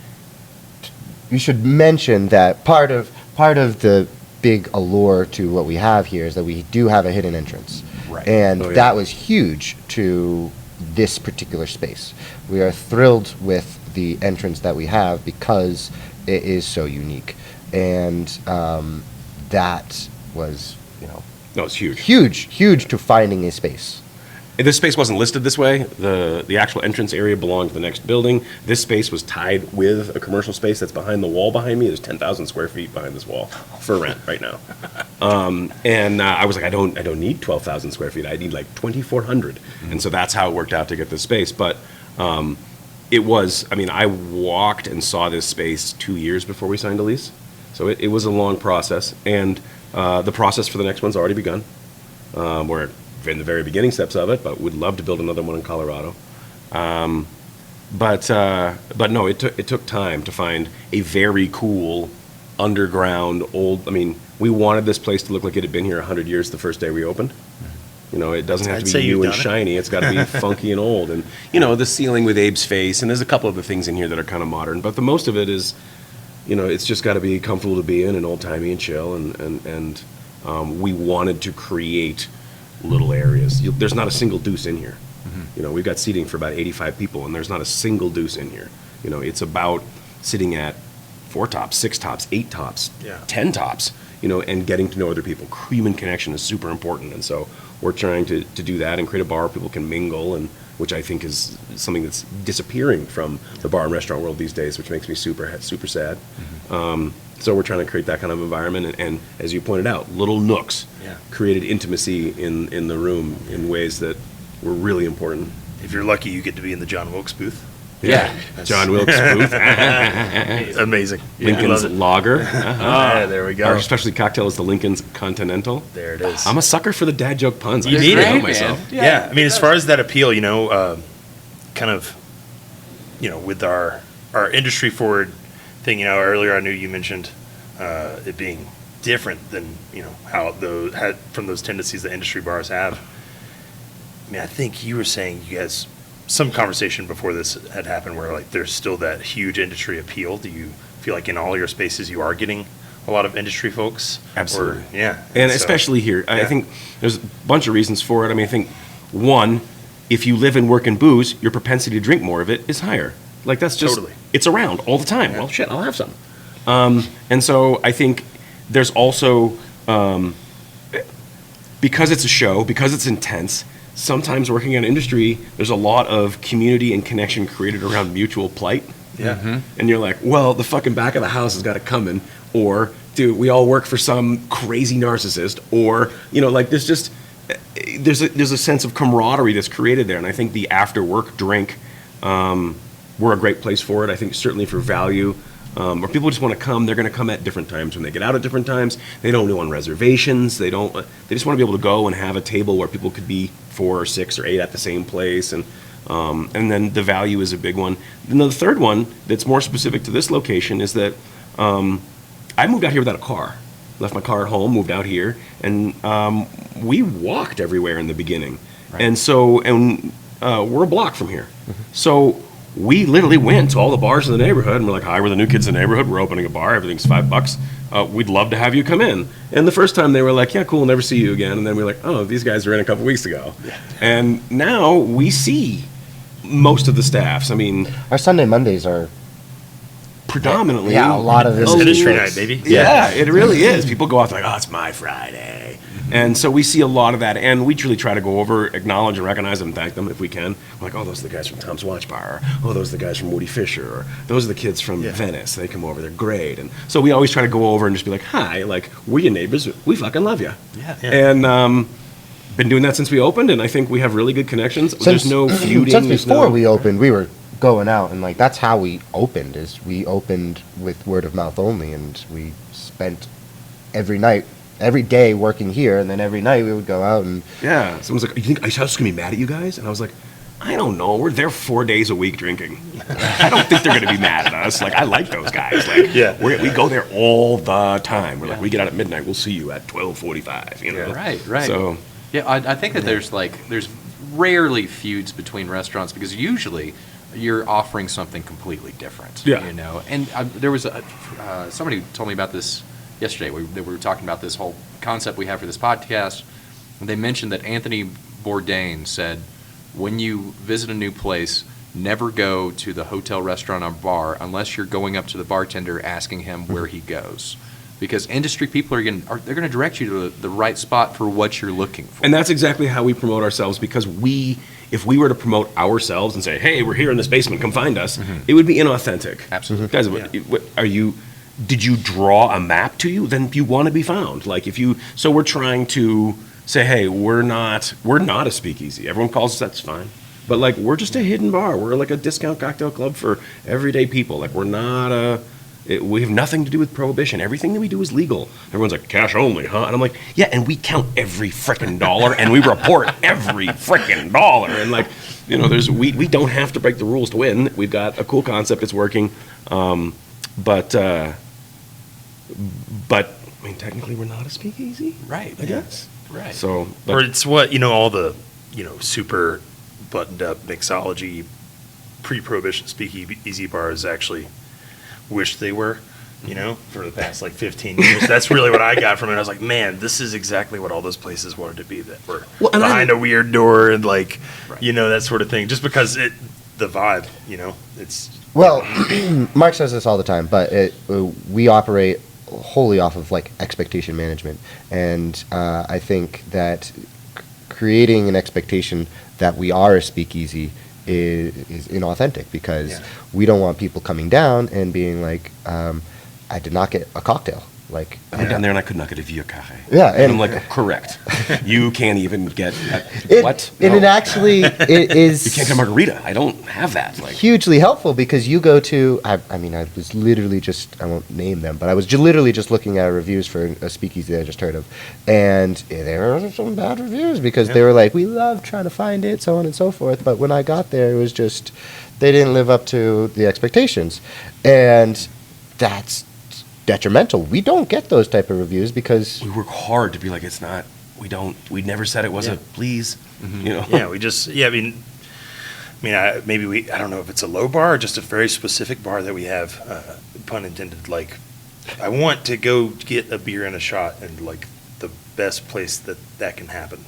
You should mention that part of the big allure to what we have here is that we do have a hidden entrance. Right. And Oh, yeah. that was huge to this particular space. We are thrilled with the entrance that we have because it is so unique. And that was, No, it's huge. huge to finding a space. This space wasn't listed this way. The actual entrance area belonged to the next building. This space was tied with a commercial space that's behind the wall behind me. There's 10,000 square feet behind this wall for rent right now. And I was like, I don't need 12,000 square feet. I need like 2,400. And so that's how it worked out to get this space. But it was, I mean, I walked and saw this space 2 years before we signed a lease. So it was a long process. And the process for the next one's already begun. We're in the very beginning steps of it, but would love to build another one in Colorado. But no, it took time to find a very cool underground old. I mean, we wanted this place to look like it had been here 100 years the first day we opened. It doesn't have I'd to say be you've new and done it. shiny. It's got to be funky and old. And the ceiling with Abe's face, and there's a couple of the things in here that are kind of modern. But the most of it is, it's just got to be comfortable to be in and old timey and chill. And we wanted to create little areas. There's not a single deuce in here. We've got seating for about 85 people, and there's not a single deuce in here. It's about sitting at 4 tops, 6 tops, 8 tops, Yeah. 10 tops, and getting to know other people. Human connection is super important, and so we're trying to do that and create a bar where people can mingle, and which I think is something that's disappearing from the bar and restaurant world these days, which makes me super sad. So we're trying to create that kind of environment, and as you pointed out, little nooks Yeah. created intimacy in the room in ways that were really important. If you're lucky, you get to be in the John Wilkes booth. Yeah. John Wilkes Booth, Amazing. Lincoln's Love it. Lager. Yeah, there we go. Our specialty cocktail is the Lincoln's Continental. There it is. I'm a sucker for the dad joke puns. You I need can't it, help man. myself. Yeah, I mean, as far as that appeal, kind of, with our industry forward thing, earlier I knew you mentioned it being different than, how from those tendencies that industry bars have. I mean, I think you were saying you guys, some conversation before this had happened where like there's still that huge industry appeal. Do you feel like in all your spaces you are getting a lot of industry folks? Absolutely. Yeah. And so- especially here, I yeah. think there's a bunch of reasons for it. I mean, I think, one, if you live and work in booze, your propensity to drink more of it is higher. Like, that's just, Totally. it's around all the time. Yeah. Well, shit, I'll have some. And so I think there's also, because it's a show, because it's intense, sometimes working in industry, there's a lot of community and connection created around mutual plight. Yeah. And you're like, well, the fucking back of the house has got to come in, or, dude, we all work for some crazy narcissist, or, like, there's just, there's a sense of camaraderie that's created there, and I think the after work drink, we're a great place for it. I think certainly for value, where people just want to come. They're going to come at different times when they get out at different times. They don't do on reservations. They don't. They just want to be able to go and have a table where people could be 4 or 6 or 8 at the same place, and then the value is a big one. Then the third one that's more specific to this location is that I moved out here without a car. Left my car at home, moved out here, and we walked everywhere in the beginning. Right. And so, we're a block from here. So we literally went to all the bars in the neighborhood, and we're like, hi, we're the new kids in the neighborhood. We're opening a bar. Everything's $5. We'd love to have you come in. And the first time they were like, yeah, cool, never see you again. And then we're like, oh, these guys were in a couple weeks ago. Yeah. And now we see most of the staffs. I mean, Our Sunday Mondays are predominantly. a lot of It's this industry night, baby. Yeah, it really is. People go off like, oh, it's my Friday. And so we see a lot of that, and we truly try to go over, acknowledge, and recognize them, and thank them if we can. We're like, oh, those are the guys from Tom's Watch Bar, or oh, those are the guys from Woody Fisher, or those are the kids from Venice. They come over, they're great. And so we always try to go over and just be like, hi, like, we're your neighbors, we fucking love you. Yeah. And been doing that since we opened, and I think we have really good connections. There's no feuding. Since there's before no- we opened, we were going out, and like that's how we opened. Is we opened with word of mouth only, and we spent every night, every day working here, and then every night we would go out and. Yeah, someone's like, you think Ice House is going to be mad at you guys? And I was like, I don't know. We're there 4 days a week drinking. I don't think they're going to be mad at us. Like, I like those guys. Like, Yeah. we go there all the time. We're like, we get out at midnight. We'll see you at 12:45. You know, Right. So Yeah, I think that there's rarely feuds between restaurants because usually you're offering something completely different. Yeah. You know, and there was somebody told me about this yesterday. We were talking about this whole concept we have for this podcast, and they mentioned that Anthony Bourdain said, when you visit a new place, never go to the hotel, restaurant, or bar unless you're going up to the bartender asking him where he goes. Because industry people they're going to direct you to the right spot for what you're looking for. And that's exactly how we promote ourselves, because if we were to promote ourselves and say, hey, we're here in this basement, come find us, it would be inauthentic. Absolutely. Guys, did you draw a map to you? Then you want to be found. Like so we're trying to say, hey, we're not a speakeasy. Everyone calls us, that's fine. But like, we're just a hidden bar. We're like a discount cocktail club for everyday people. Like, we're not we have nothing to do with prohibition. Everything that we do is legal. Everyone's like, cash only, huh? And I'm like, yeah, and we count every frickin' dollar, and we report every frickin' dollar. And like, you know, we don't have to break the rules to win. We've got a cool concept. It's working. But I mean, technically, we're not a speakeasy. Right. I guess. Right. So, Or it's what, all the, super buttoned up mixology pre-prohibition speakeasy bars actually wish they were, for the past like 15 years. That's really what I got from it. I was like, man, this is exactly what all those places wanted to be, that were behind a weird door and like, that sort of thing. Just because the vibe, it's. Well, Mark says this all the time, but we operate wholly off of like expectation management, and I think that creating an expectation that we are a speakeasy is inauthentic, because we don't want people coming down and being like, I did not get a cocktail. Like, I went down there and I could not get a Via Cafe. Yeah, and I'm and- like, correct. You can't even get what? And No. it actually it is You can't get a margarita. I don't have that. Like, hugely helpful, because you go to, I mean, I was literally just, I won't name them, but I was literally just looking at reviews for a speakeasy that I just heard of, and there were some bad reviews, because they were like, we love trying to find it, so on and so forth, but when I got there, it was just, they didn't live up to the expectations, and that's detrimental. We don't get those type of reviews, because we work hard to be like, it's not. We never said it was a please. You know. Yeah, we just, I mean, I don't know if it's a low bar or just a very specific bar that we have, pun intended, like, I want to go get a beer and a shot, and like the best place that can happen.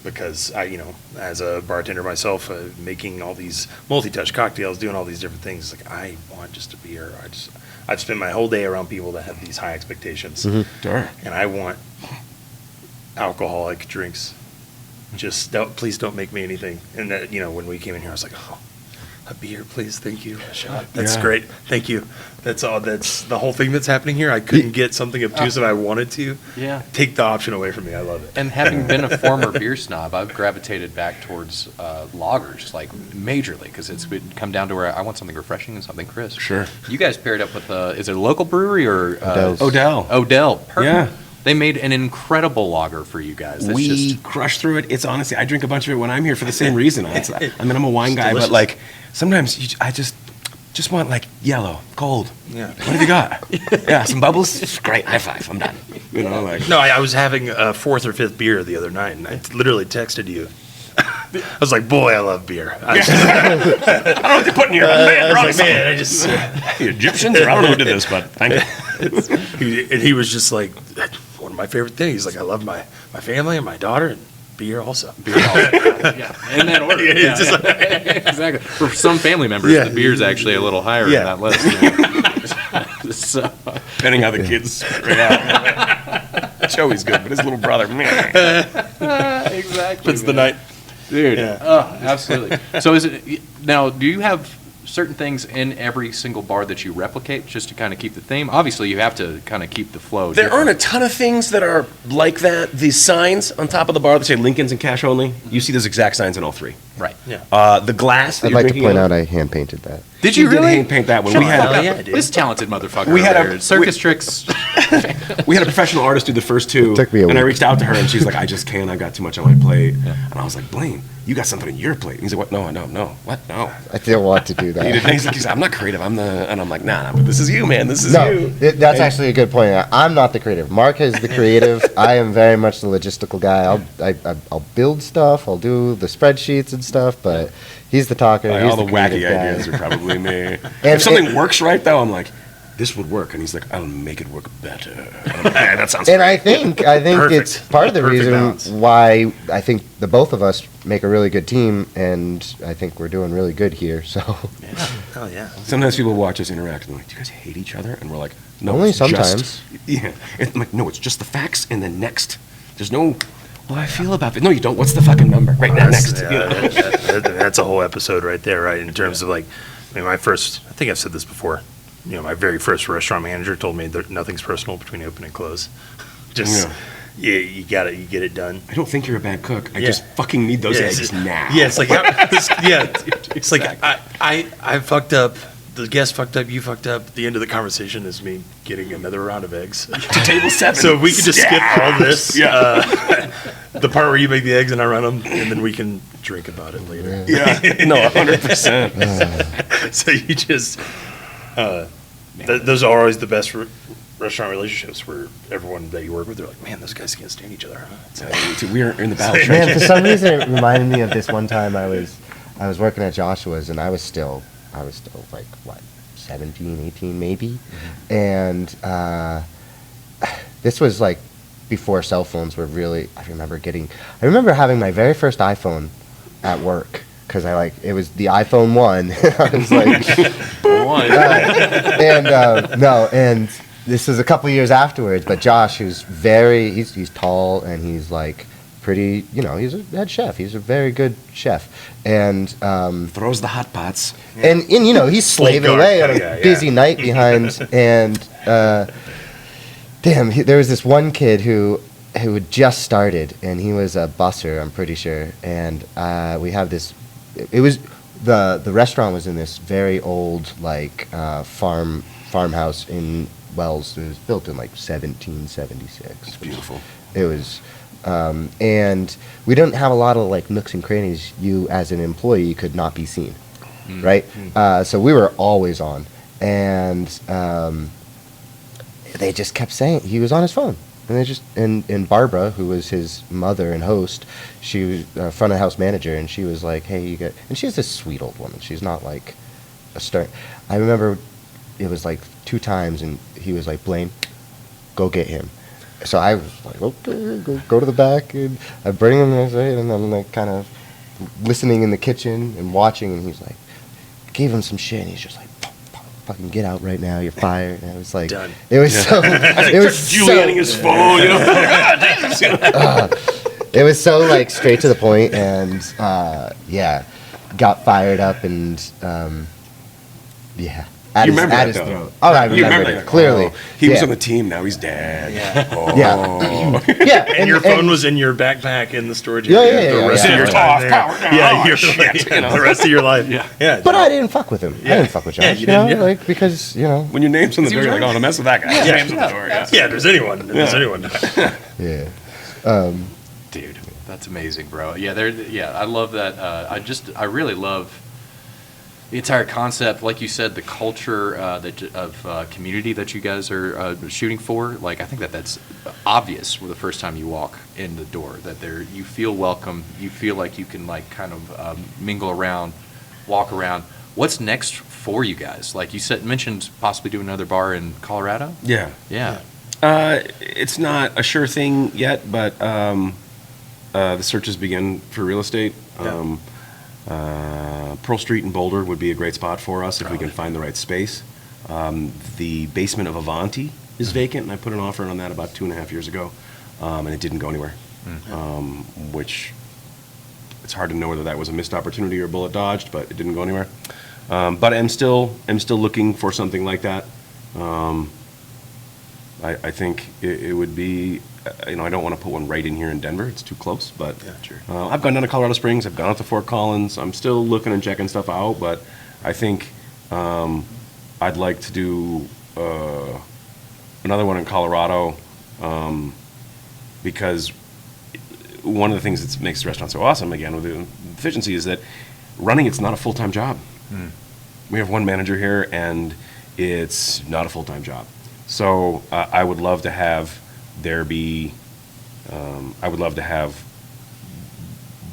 Because as a bartender myself, making all these multi-touch cocktails, doing all these different things, like, I want just a beer. I've spent my whole day around people that have these high expectations, Sure. and I want alcoholic drinks. Just please don't make me anything. And that, when we came in here, I was like, oh, a beer, please, thank you, a shot. That's Yeah. great, thank you. That's all. That's the whole thing that's happening here. I couldn't get something obtuse if I wanted to. Yeah. Take the option away from me. I love it. And having been a former beer snob, I've gravitated back towards lagers, like majorly, because it's come down to where I want something refreshing and something crisp. Sure. You guys paired up with, is it a local brewery or? Odell's. Odell. Perfect. Yeah. They made an incredible lager for you guys. That's We just, crush through it. It's honestly, I drink a bunch of it when I'm here for the same reason. I'm a wine guy, delicious. but like sometimes just want like yellow, cold. Yeah. What have you got? Yeah, some bubbles? Great, high five, I'm done. You know, like. No, I was having a fourth or fifth beer the other night, and I literally texted you. I was like, boy, I love beer. I I don't know what they put in here. Man, was like, man, I just. the Egyptians? I don't know who did this, but thank you. He was just like, one of my favorite things. He's like, I love my family and my daughter, and beer also. Yeah, in that order. Yeah, it's just Exactly. For some family members, Yeah. the beer's actually a little higher Yeah. in that list. So, Depending how the kids react. Joey's good, but his little brother, man. exactly. It's the night. Dude. Yeah. Oh, absolutely. So is it now? Do you have certain things in every single bar that you replicate just to kind of keep the theme? Obviously, you have to kind of keep the flow. There different. aren't a ton of things that are like that. These signs on top of the bar that say Lincoln's and cash only, you see those exact signs in all three. Right. Yeah. The glass that I'd you're like to drinking point out out I hand painted that. Did you did really hand paint that one. Shut We the had fuck a- up. yeah, I did. This talented motherfucker. We had over a- there. Circus tricks. We had a professional artist do the first two, It took me a and I week. reached out to her, and she's like, "I just can't. I've got too much on my plate." And I was like, "Blaine, you got something on your plate?" And he's like, "What? No. What? No." I didn't want to do He that. did- he's like, "I'm not creative. I'm the," and I'm like, "Nah, but this is you, man. This is No, you." that's actually a good point. I'm not the creative. Mark is the creative. I am very much the logistical guy. I'll build stuff. I'll do the spreadsheets and stuff. But he's the talker. Like, He's all the wacky creative guy. ideas are probably me. And If something works right, though, I'm like, "This would work," and he's like, "I'll make it work better." I'm like, "Ah, that sounds And great." I think Perfect. it's part of the Perfect reason balance. why I think the both of us make a really good team, and I think we're doing really good here. So Oh, yeah. Sometimes people watch us interact and they're like, "Do you guys hate each other?" And we're like, "No, Only it's just-" sometimes. Yeah. And I'm like, "No, it's just the facts, and then next. There's no, well, I feel about it. No, you don't. What's the fucking number? Right now, next." Yeah, You know? that's a whole episode right there, right? In terms of like, I mean, I think I've said this before. You know, my very first restaurant manager told me that nothing's personal between open and close. Just, Yeah. you get it done. I don't think you're a bad cook. I Yeah. just fucking need those Yeah, eggs now. Yeah, it's like, it's like I fucked up. The guest fucked up. You fucked up. The end of the conversation is me getting another round of eggs. To table 7. So if we could just skip all this. Yeah. The part where you make the eggs and I run them, and then we can drink about it later. Yeah. No, 100%. So you just, those are always the best restaurant relationships where everyone that you work with, they're like, man, those guys can't stand each other. Huh? We're in the battle man, trenches. for some reason, it reminded me of this one time I was working at Joshua's, and I was still like what, 17, 18 maybe, and this was like before cell phones were really. I remember having my very first iPhone at work because it was the iPhone 1. I was like, and this was a couple years afterwards. But Josh, who's he's tall and he's like pretty, he's a head chef. He's a very good chef, and Throws the hot pots. and he's slaving guard away on kinda a guy, busy yeah. night behind, and there was this one kid who had just started, and he was a busser, I'm pretty sure, and we have this. It was the restaurant was in this very old farmhouse in Wells. It was built in 1776. It's beautiful. It was, and we didn't have a lot of nooks and crannies. You, as an employee, could not be seen, right? So we were always on, and they just kept saying he was on his phone, and they just and Barbara, who was his mother and host, she was front of house manager, and she was like, "Hey, you got," and she's this sweet old woman. She's not like a stern. I remember it was 2 times, and he was like, "Blaine, go get him." So I was like, "Okay, go to the back," and I bring him, and I'm kind of listening in the kitchen and watching, and he's like, gave him some shit, and he's just like, "Fucking get out right now, you're fired." And I was like, Done. it was so, it was Julianing his phone. it was so straight to the point, and got fired up, and at You his, remember at that, his though. throat. Oh, I You remember remember it clearly. Oh, he was Yeah. on the team. Now he's dead. Yeah. Oh. Yeah. Yeah, And your phone was in your backpack in the storage Yeah, area yeah, the yeah, rest yeah. of your Yeah. time Off, there. power down. Yeah, Oh, you're shit, the rest of your life. Yeah. But I didn't fuck with him. I didn't fuck with Josh. Yeah, you didn't, yeah. Because When your name's on the door, you're like, "Oh, don't mess with that guy." Yeah. Name's on the door. Yeah. Yeah, if there's anyone. yeah. Dude, that's amazing, bro. Yeah, I love that. I really love the entire concept, like you said, the culture of community that you guys are shooting for, like I think that's obvious for the first time you walk in the door, that you feel welcome, you feel like you can like kind of mingle around, walk around. What's next for you guys? Like you mentioned possibly doing another bar in Colorado? Yeah. Yeah. It's not a sure thing yet, but the searches begin for real estate. Pearl Street in Boulder would be a great spot for us if we can find the right space. The basement of Avanti is vacant, and I put an offer in on that about 2.5 years ago, and it didn't go anywhere, which it's hard to know whether that was a missed opportunity or a bullet dodged, but it didn't go anywhere. But I'm still looking for something like that. I think it would be, I don't want to put one right in here in Denver. It's too close, but I've gone down to Colorado Springs. I've gone out to Fort Collins. I'm still looking and checking stuff out, but I think I'd like to do another one in Colorado because one of the things that makes the restaurant so awesome, again, with the efficiency, is that running it's not a full-time job. We have one manager here, and it's not a full-time job. So I would love to have I would love to have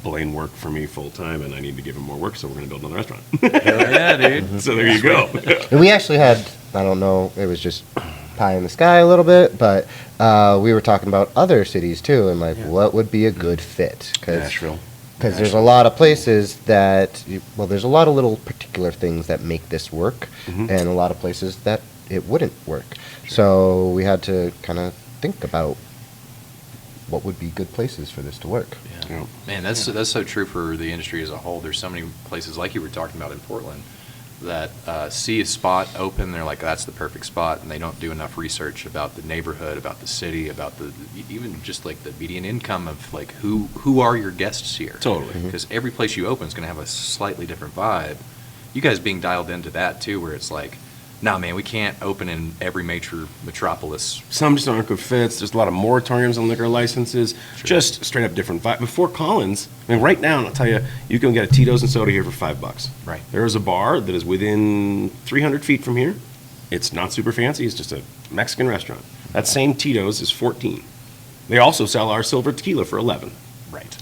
Blaine work for me full-time, and I need to give him more work, so we're going to build another restaurant. Hell yeah, dude. So there you go. And we actually had, I don't know, it was just pie in the sky a little bit, but we were talking about other cities too, and like what would be a good fit. Nashville. Because there's a lot of places that, there's a lot of little particular things that make this work, and a lot of places that it wouldn't work. So we had to kind of think about what would be good places for this to work. Yeah. Man, that's so true for the industry as a whole. There's so many places, like you were talking about in Portland, that see a spot open, they're like, that's the perfect spot, and they don't do enough research about the neighborhood, about the city, about even just like the median income of like who are your guests here. Totally. Because every place you open is going to have a slightly different vibe. You guys being dialed into that too, where it's like, nah, man, we can't open in every major metropolis. Some just aren't good fits. There's a lot of moratoriums on liquor licenses. Just straight up different vibe. Before Collins, I mean, right now, I'll tell you, you can get a Tito's and soda here for $5. Right. There is a bar that is within 300 feet from here. It's not super fancy. It's just a Mexican restaurant. That same Tito's is $14. They also sell our silver tequila for $11. Right.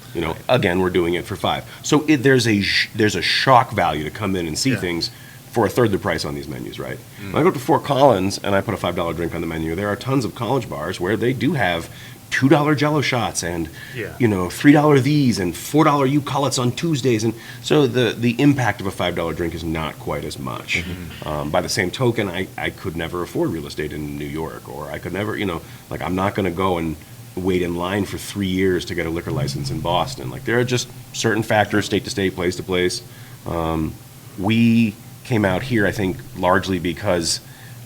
Again, we're doing it for $5. So there's a shock value to come in and see things for a third the price on these menus, right? When I go to Fort Collins and I put a $5 drink on the menu, there are tons of college bars where they do have $2 Jello shots and $3 these and $4 you call it's on Tuesdays, and so the impact of a $5 drink is not quite as much. By the same token, I could never afford real estate in New York, or I could never, I'm not going to go and wait in line for 3 years to get a liquor license in Boston. Like, there are just certain factors, state to state, place to place. We came out here, I think, largely because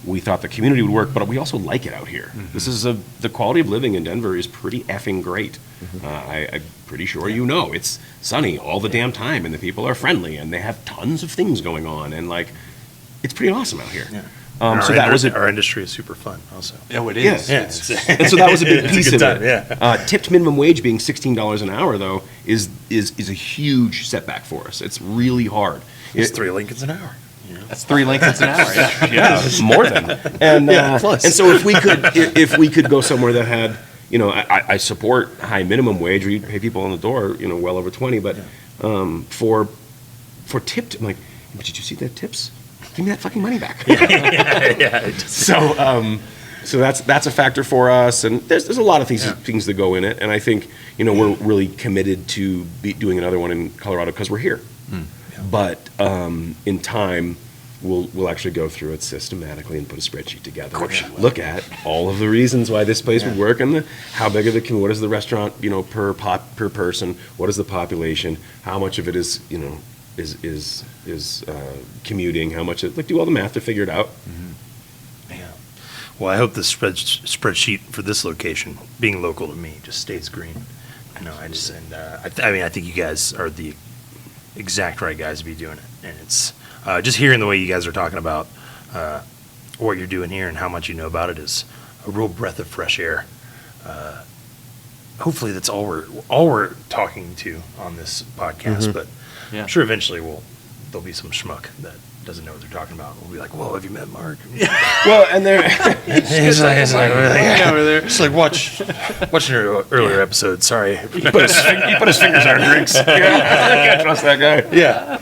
we thought the community would work, but we also like it out here. This is the quality of living in Denver is pretty effing great. I'm pretty sure it's sunny all the damn time, and the people are friendly, and they have tons of things going on, and like, it's pretty awesome out here. So that was our industry is super fun, also. Oh, it is. Yes. And so that was a big It's a piece good of time, it. Tipped minimum wage being $16 an hour, though, is a huge setback for us. It's really hard. It's 3 Lincolns an hour. That's 3 Lincolns an hour. Yeah, more than. And plus. And so if we could go somewhere that had, I support high minimum wage. We pay people on the door, well over 20. But for tipped, I'm like, but did you see that tips? Give me that fucking money back. So that's a factor for us, and there's a lot of things that go in it. And I think we're really committed to doing another one in Colorado because we're here. But in time, we'll actually go through it systematically and put a spreadsheet together. Look at all of the reasons why this place would work, and how big of the what is the restaurant per person, what is the population, how much of it is commuting, how much do all the math to figure it out. Yeah. Well, I hope the spreadsheet for this location, being local to me, just stays green. I think you guys are the exact right guys to be doing it, and it's just hearing the way you guys are talking about what you're doing here and how much you know about it is a real breath of fresh air. Hopefully that's all we're talking to on this podcast, but I'm sure eventually we'll there'll be some schmuck that doesn't know what they're talking about. We'll be like, "Whoa, have you met Mark?" Well, and they're He's like, over there. It's like watching your earlier episode. Sorry, he put his fingers on our drinks. Yeah, I can't trust that guy. yeah,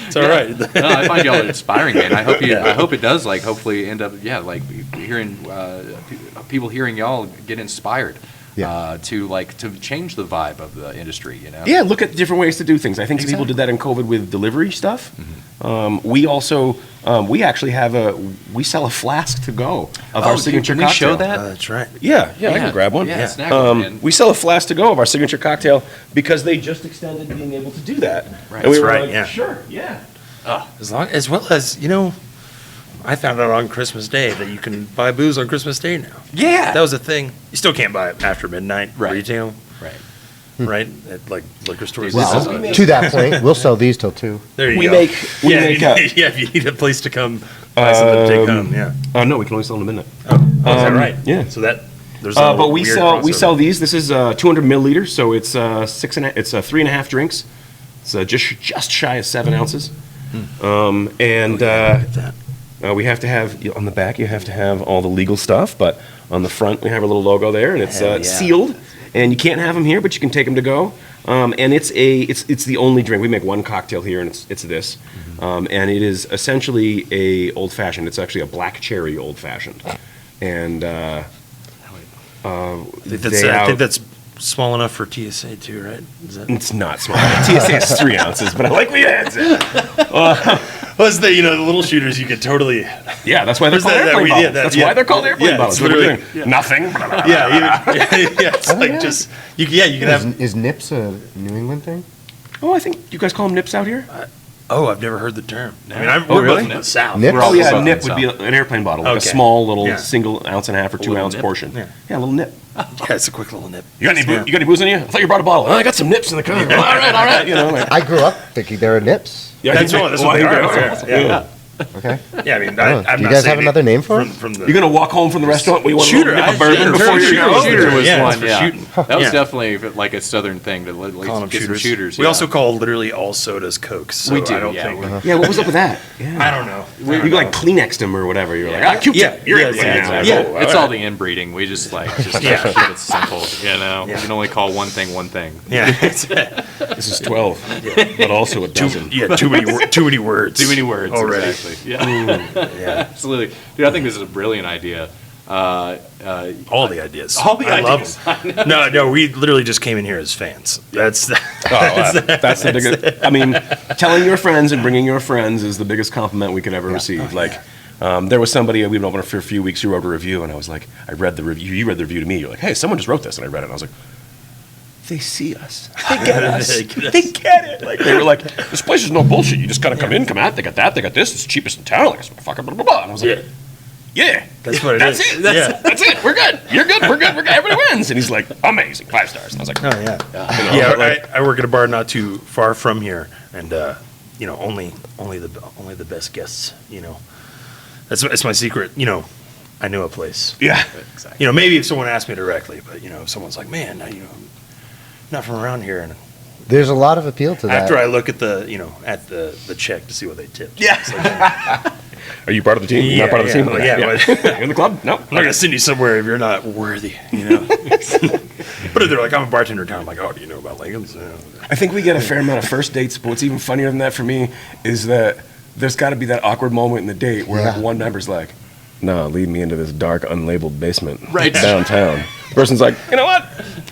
it's all right. No, I find y'all inspiring, man. I hope it does like hopefully end up hearing people hearing y'all get inspired. Yeah. To change the vibe of the industry, you know. Yeah, look at different ways to do things. I think some people did that in COVID with delivery stuff. We also we actually we sell a flask to go of our signature can we cocktail. show that? That's right. Yeah, I can grab one. Yeah, snag one, man. We sell a flask to go of our signature cocktail because they just extended being able to do that. Right. And we That's were right, like, yeah. sure, yeah. As well as I found out on Christmas Day that you can buy booze on Christmas Day now. Yeah. That was a thing. You still can't buy it after midnight Right. retail, Right. right? At like liquor stores. Well, to that point, we'll sell these till 2. There you we go. make If you need a place to come buy something to take home, yeah. no, we can only sell them in midnight. Oh, is that right? yeah. So there's a But we weird sell crossover. these. This is 200 milliliters, so it's 3.5 drinks. It's just shy of 7 ounces. And Look at that. we have to have on the back. You have to have all the legal stuff, but on the front we have a little logo there, and it's Hell yeah. sealed. And you can't have them here, but you can take them to go. And it's the only drink. We make one cocktail here, and it's this. And it is essentially a old fashioned. It's actually a black cherry old fashioned. And I think that's small enough for TSA too, right? Is that it's not small. TSA is 3 ounces, but I like the answer. was the little shooters you could totally Yeah, that's why they're Where's called that- airplane that- bottles. yeah, that- That's yeah. why they're called airplane Yeah, bottles. it's What are we literally- doing? Nothing. it's just you can have. Is Nips a New England thing? Oh, I think you guys call them nips out here. Oh, I've never heard the term. I mean, Oh, we're really? both from the south. Nip? We're Oh, all Yeah, southern nip would south. be an airplane bottle, like Okay. a small little Yeah. single ounce and a half or 2 little ounce nip? portion. Yeah. Yeah, a little nip. Yeah, it's a quick little nip. You got any booze in you? I thought you brought a bottle. Oh, I got some nips in the car. All right. You know, like, I grew up thinking they were Nips. yeah, That's what they are. Yeah. Okay. Yeah, I mean, Oh, I'm do you not guys saying have another name for it? from the. You're gonna walk home from the restaurant. We want Shooter, a nip I- of bourbon yeah, before you shooter, go. Shooter was Yeah, one, it's for yeah. shooting. That was Yeah. definitely like a southern thing to at least Call them get some shooters. shooters. We yeah. also call literally all sodas Cokes. So We do, I don't yeah, think. we- Yeah, what was up with that? I don't know. You like Kleenexed them or whatever. You're Yeah. like, cute. Yeah, You're yeah, in. yeah, Yeah, Oh, it's all all the inbreeding. We just Yeah. keep it simple, you know. Yeah. We can only call one thing one thing. Yeah. This is 12, but also a dozen. Too many words. Too many words already. Exactly. Yeah. Yeah. Absolutely, dude. I think this is a brilliant idea. All the ideas. All the I ideas. love them. No, we literally just came in here as fans. That's That's the biggest. I mean, telling your friends and bringing your friends is the biggest compliment we could ever receive. Like, there was somebody we've been over for a few weeks who wrote a review, and I was like, I read the review. You read the review to me. You're like, hey, someone just wrote this, and I read it. And I was like, they see us. They get us. They get it. Like they were like, this place is no bullshit. You just gotta come in, come out. They got that. They got this. It's the cheapest in town. Like, fucking blah blah blah. And I was like, yeah. That's what it That's is. it. That's, Yeah. that's it. We're good. You're good. We're good. We're good. Everybody wins. And he's like, amazing. 5 stars. And I was like, Oh yeah. Yeah, I work at a bar not too far from here, and only the best guests. That's my secret. I know a place. yeah. Maybe if someone asked me directly, but if someone's like, man, not from around here, and There's a lot of appeal to that. after I look at the check to see what they tipped. Yeah. It's like, Are you part of the team? Yeah, Not part of the yeah, team? well, yeah, You're in the club? No. I'm not gonna send you somewhere if you're not worthy. But if they're like, I'm a bartender in town, I'm like, oh, do you know about Langhams? I think we get a fair amount of first dates, but what's even funnier than that for me is that there's got to be that awkward moment in the date where like, Yeah. one member's like, no, lead me into this dark, unlabeled basement Right. downtown. The person's like, you know what?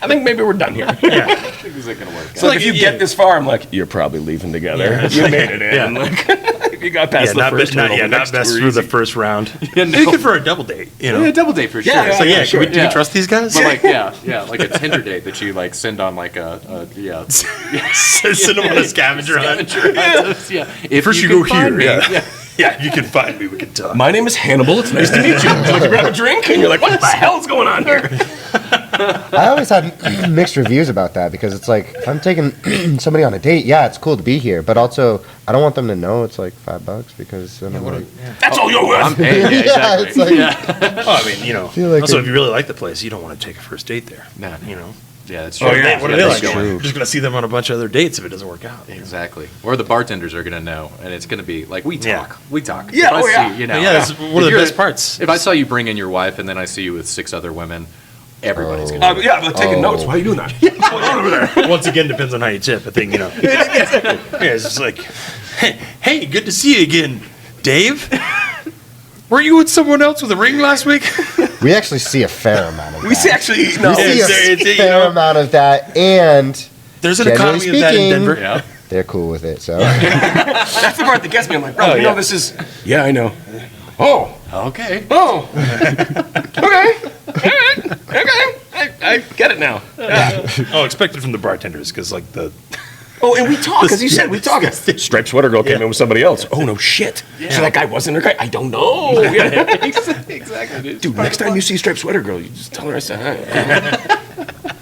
I think maybe we're done here. Yeah. This isn't gonna work. So like, if you yeah. get this far, I'm like, you're probably leaving together. Yeah. You made it in. Yeah. Like, if you got past the not first hurdle, the not next best two are for the easy. first round. Yeah, no. Maybe good for a double date. Yeah, double date for sure. Yeah, So yeah, sure. do we Yeah. trust these guys? But like, like a Tinder date that you like send on like a Send them on a scavenger hunt. yeah. If First you can go here, find me. yeah. Yeah, if you can find me, we can talk. My name is Hannibal. It's nice to meet you. Would you like to grab a drink? And you're like, what the hell's going on here? I always had mixed reviews about that because it's like if I'm taking somebody on a date, yeah, it's cool to be here, but also I don't want them to know it's like $5 because then I'm like, That's all you're I'm worth. paying. Yeah, yeah, exactly. it's like Well, I mean, feel like also it- if you really like the place, you don't want to take a first date there. No. Yeah, that's Oh, true. yeah. What are they like? That's We're just going to see them on a bunch of other dates if it doesn't work out. Exactly. Or the bartenders are going to know, and it's going to be like, we talk. Yeah. We talk. Yeah, If I oh, yeah. see, you know, Yeah, that's one of if the you're- best parts. If I saw you bring in your wife and then I see you with 6 other women, everybody's going to Yeah, but taking notes. Why are you doing that? What's going on over there? Once again, depends on how you tip. I think, Yeah, it's just like, hey, good to see you again, Dave. Were you with someone else with a ring last week? We actually see a fair amount of that. We see actually, no. We see it's- a fair amount of that, and There's an Generally economy of that in speaking- Denver. Yeah. they're cool with it. So That's the part that gets me. I'm like, bro, you know this is. Yeah, I know. Oh, Okay. oh. Okay. All right. Okay. I get it now. Yeah. Oh, expected from the bartenders because, like, Oh, and we talk, as you said, we talk. Striped sweater girl came in with somebody else. Oh, no shit. So that guy wasn't her guy? I don't know. Yeah. Exactly, dude. Dude, next time you see striped sweater girl, you just tell her I said hi.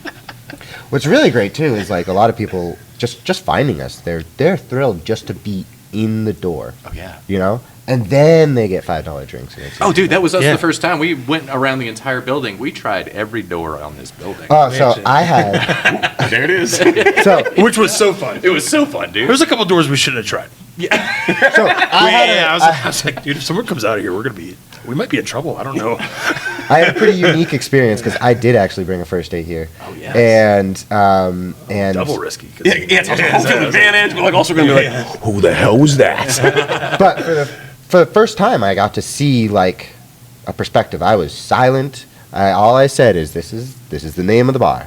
what's really great too is like a lot of people just finding us. They're thrilled just to be in the door. Oh, yeah. You know, and then they get $5 drinks. And it's Oh, dude, that was us Yeah. the first time. We went around the entire building. We tried every door on this building. So I had There it is. so which was so fun. It was so fun, dude. There's a couple doors we shouldn't have tried. so I had I was like, dude, if someone comes out of here, we might be in trouble. I don't know. I had a pretty unique experience because I did actually bring a first date here. Oh, yes. And Double risky. 'cause- Yeah, it's also an advantage, but like also going to be like, who the hell was that? but for the first time, I got to see like a perspective. I was silent. All I said is, "This is the name of the bar,"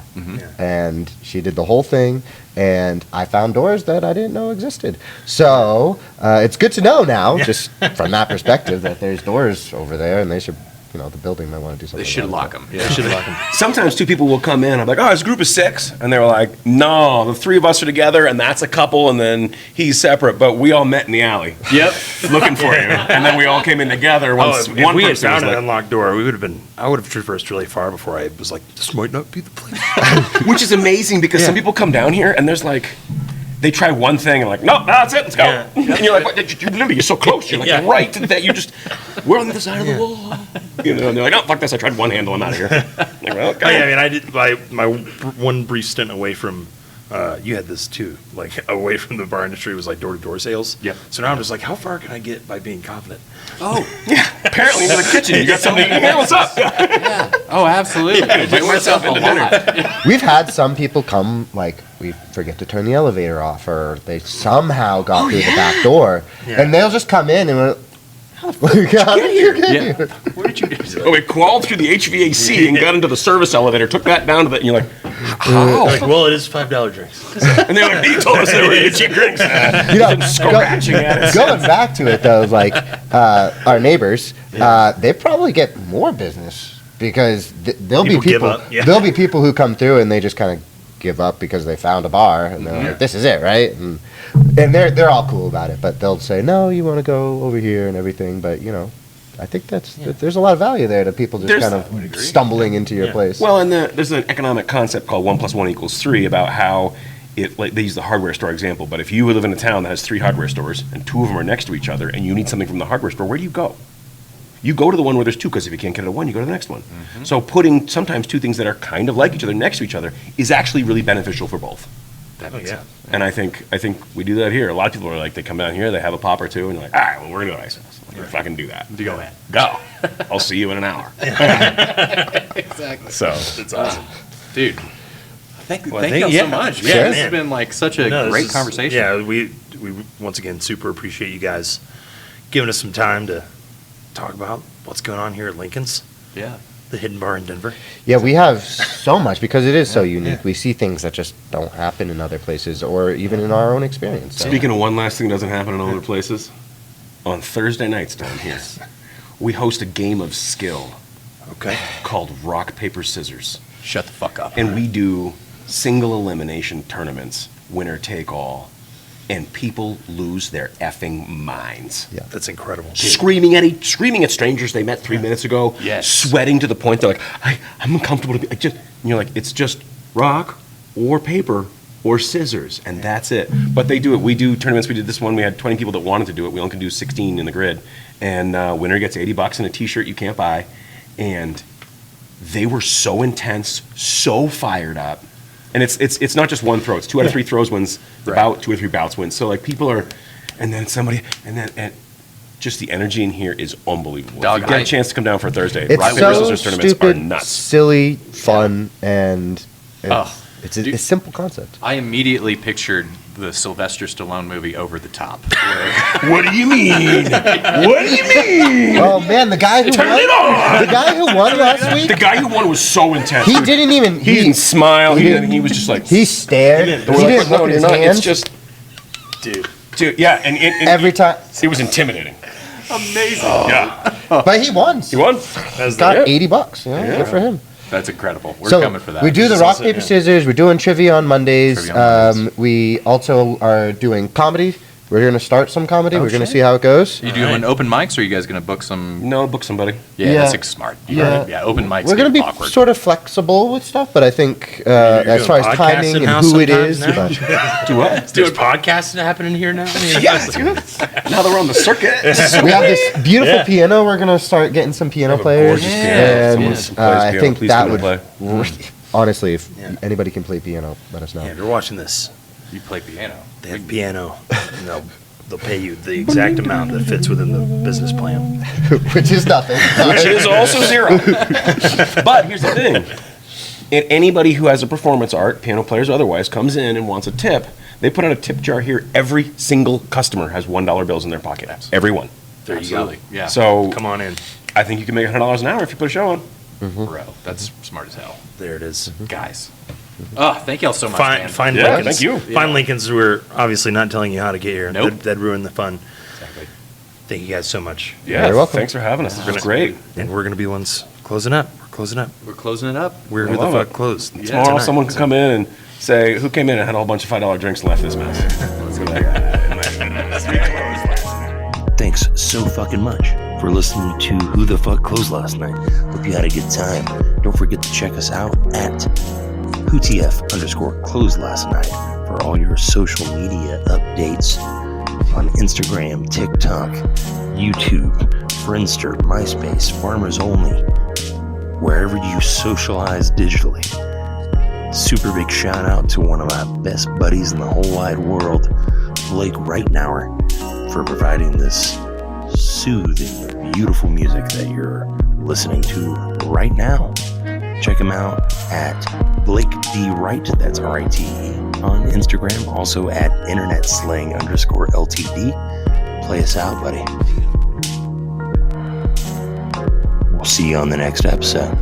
and she did the whole thing. And I found doors that I didn't know existed. So it's good to know now, just from that perspective, that there's doors over there, and they should, the building might want to do something. They should about lock it. them. They should have locked them. Sometimes 2 people will come in. I'm like, oh, it's a group of 6. And they were like, no, the 3 of us are together, and that's a couple, and then he's separate. But we all met in the alley Yep. looking for you. And then we all came in together. Once If one we had person was found an like, unlocked door, I would have traversed really far before I was like, this might not be the place. which is amazing because some people come down here and there's like, they try one thing and like, no, that's it, let's go. Yeah. And you're like, what? You're so close. You're like, Yeah. right that you just, we're on the other side of the wall. And they're like, oh, fuck this, I tried one handle, I'm out of here. Like, well, Oh, okay. yeah, I mean, I did my one brief stint away from. You had this too, like away from the bar industry was like door-to-door sales. Yep. So now I'm just like, how far can I get by being confident? Oh, Apparently into the kitchen, you got something, hey, what's up? oh, absolutely. I do myself into a lot. We've had some people come, like, we forget to turn the elevator off, or they somehow got through the back door, and they'll just come in and we're, how get here? Yeah. Where did you do Oh, we crawled through the HVAC and got into the service elevator, took that down to the, and you're like, how? Like, well, it is $5 drinks. And they're like, you told us they were cheap drinks. Scratching at us. Going back to it though, like our neighbors, they probably get more business because there'll People be give people. up, yeah. There'll be people who come through and they just kind of give up because they found a bar and they're like, "This is it, right?" And they're all cool about it, but they'll say, "No, you want to go over here and everything." But I think there's a lot of value there to people just kind of stumbling into your place. Well, and there's an economic concept called 1 + 1 = 3 about how like they use the hardware store example. But if you live in a town that has 3 hardware stores and 2 of them are next to each other, and you need something from the hardware store, where do you go? You go to the one where there's 2, because if you can't get it at one, you go to the next one. So putting sometimes 2 things that are kind of like each other next to each other is actually really beneficial for both. Oh, yeah. And I think we do that here. A lot of people are like, they come down here, they have a pop or 2, and they're like, all right, well, we're gonna go to Ice House. Like, if I can do that, Go ahead. go. I'll see you in an hour. Exactly. So It's awesome. Dude. Thank Well, you thank- so yeah. much. Sure. Yeah, this Man. has been like such a No, this great is- conversation. Yeah, we once again super appreciate you guys giving us some time to talk about what's going on here at Lincoln's, Yeah. the hidden bar in Denver. Yeah, we have so much because it is so unique. We see things that just don't happen in other places or even in our own experience. So. Speaking of one last thing that doesn't happen in other places, on Thursday nights down here, we host a game of skill Okay. called Rock, Paper, Scissors. Shut the fuck up. And we do single elimination tournaments, winner take all, and people lose their effing minds. Yeah. That's incredible. Screaming at strangers they met 3 minutes ago. Yes. Sweating to the point they're like, I'm uncomfortable to be. And you're like, it's just rock or paper or scissors, and that's it. But they do it. We do tournaments. We did this one. We had 20 people that wanted to do it. We only can do 16 in the grid, and winner gets $80 and a T-shirt you can't buy. And they were so intense, so fired up. And it's not just one throw. It's 2 out of 3 throws wins the bout, 2 or 3 bouts wins. So like people are, and then somebody, and just the energy in here is unbelievable. Dog, if you get a chance to come down for Thursday, It's Rock Paper so Scissors tournaments are stupid, nuts. silly, fun, and it's Dude. a simple concept. I immediately pictured the Sylvester Stallone movie Over the Top. What do you mean? What do you mean? Oh man, the guy who Turn won, it on! the guy who won last week, The guy who won was so intense. he dude. didn't even He didn't smile. He was just like. he stared. He We're like, didn't no, look at you're his not. hands. It's just, Dude, yeah, and every time. it was intimidating. Amazing. Yeah, But he won. he won. Got $80. You know, good for him. That's incredible. We're So coming for that. we do the This is rock also- paper yeah. scissors. We're doing trivia on Mondays. Trivia on Mondays. We also are doing comedy. We're going to start some comedy. We're going to see how it goes. You doing open mics, or are you guys going to book some? No, book somebody. Yeah, Yeah. that's smart. Yeah, open mics. We're going to be awkward. sort of flexible with stuff, but I think You're as far doing as timing podcasting and now who it sometimes is. now? but- Do what? There's podcasting happening here now. Yes, dude. Now that we're on the circuit. we have this beautiful piano. We're going to start getting some piano players. gorgeous piano. And Someone plays I piano, think please that come and would, play. honestly, if Yeah. anybody can play piano, let us know. Yeah, if you're watching this, You play piano. they have piano, and they'll pay you the exact amount that fits within the business plan. Which is nothing. Which is also 0. But here's the thing. And anybody who has a performance art, piano players or otherwise, comes in and wants a tip, they put out a tip jar here. Every single customer has $1 bills in their pocket. Everyone. There Absolutely. Yeah. So Come on in. I think you can make $100 an hour if you put a show on. Bro, that's smart as hell. There it is. Guys. Oh, thank y'all so much, man. Fine Yeah, Lincolns. thank you. Fine Lincolns, we're obviously not telling you how to get here. Nope. That'd ruin the fun. Exactly. Thank you guys so much. Yeah, You're welcome. thanks for having us. This was great. And we're going to be ones closing up. We're closing up. We're closing it up. We're I Who the love Fuck it. Closed. Tomorrow tonight. someone can come in and say, who came in and had a whole bunch of $5 drinks and left this mess. Let's go Thanks so fucking much for listening to Who the Fuck Closed Last Night. Hope you had a good time. Don't forget to check us out at WTF_closed last night for all your social media updates on Instagram, TikTok, YouTube, Friendster, MySpace, Farmers Only, wherever you socialize digitally. Super big shout out to one of my best buddies in the whole wide world, Blake Reitnauer, for providing this soothing, beautiful music that you're listening to right now. Check him out at Blake D. Wright, that's R-I-T-E, on Instagram, also at internetslang_LTD. Play us out, buddy. We'll see you on the next episode.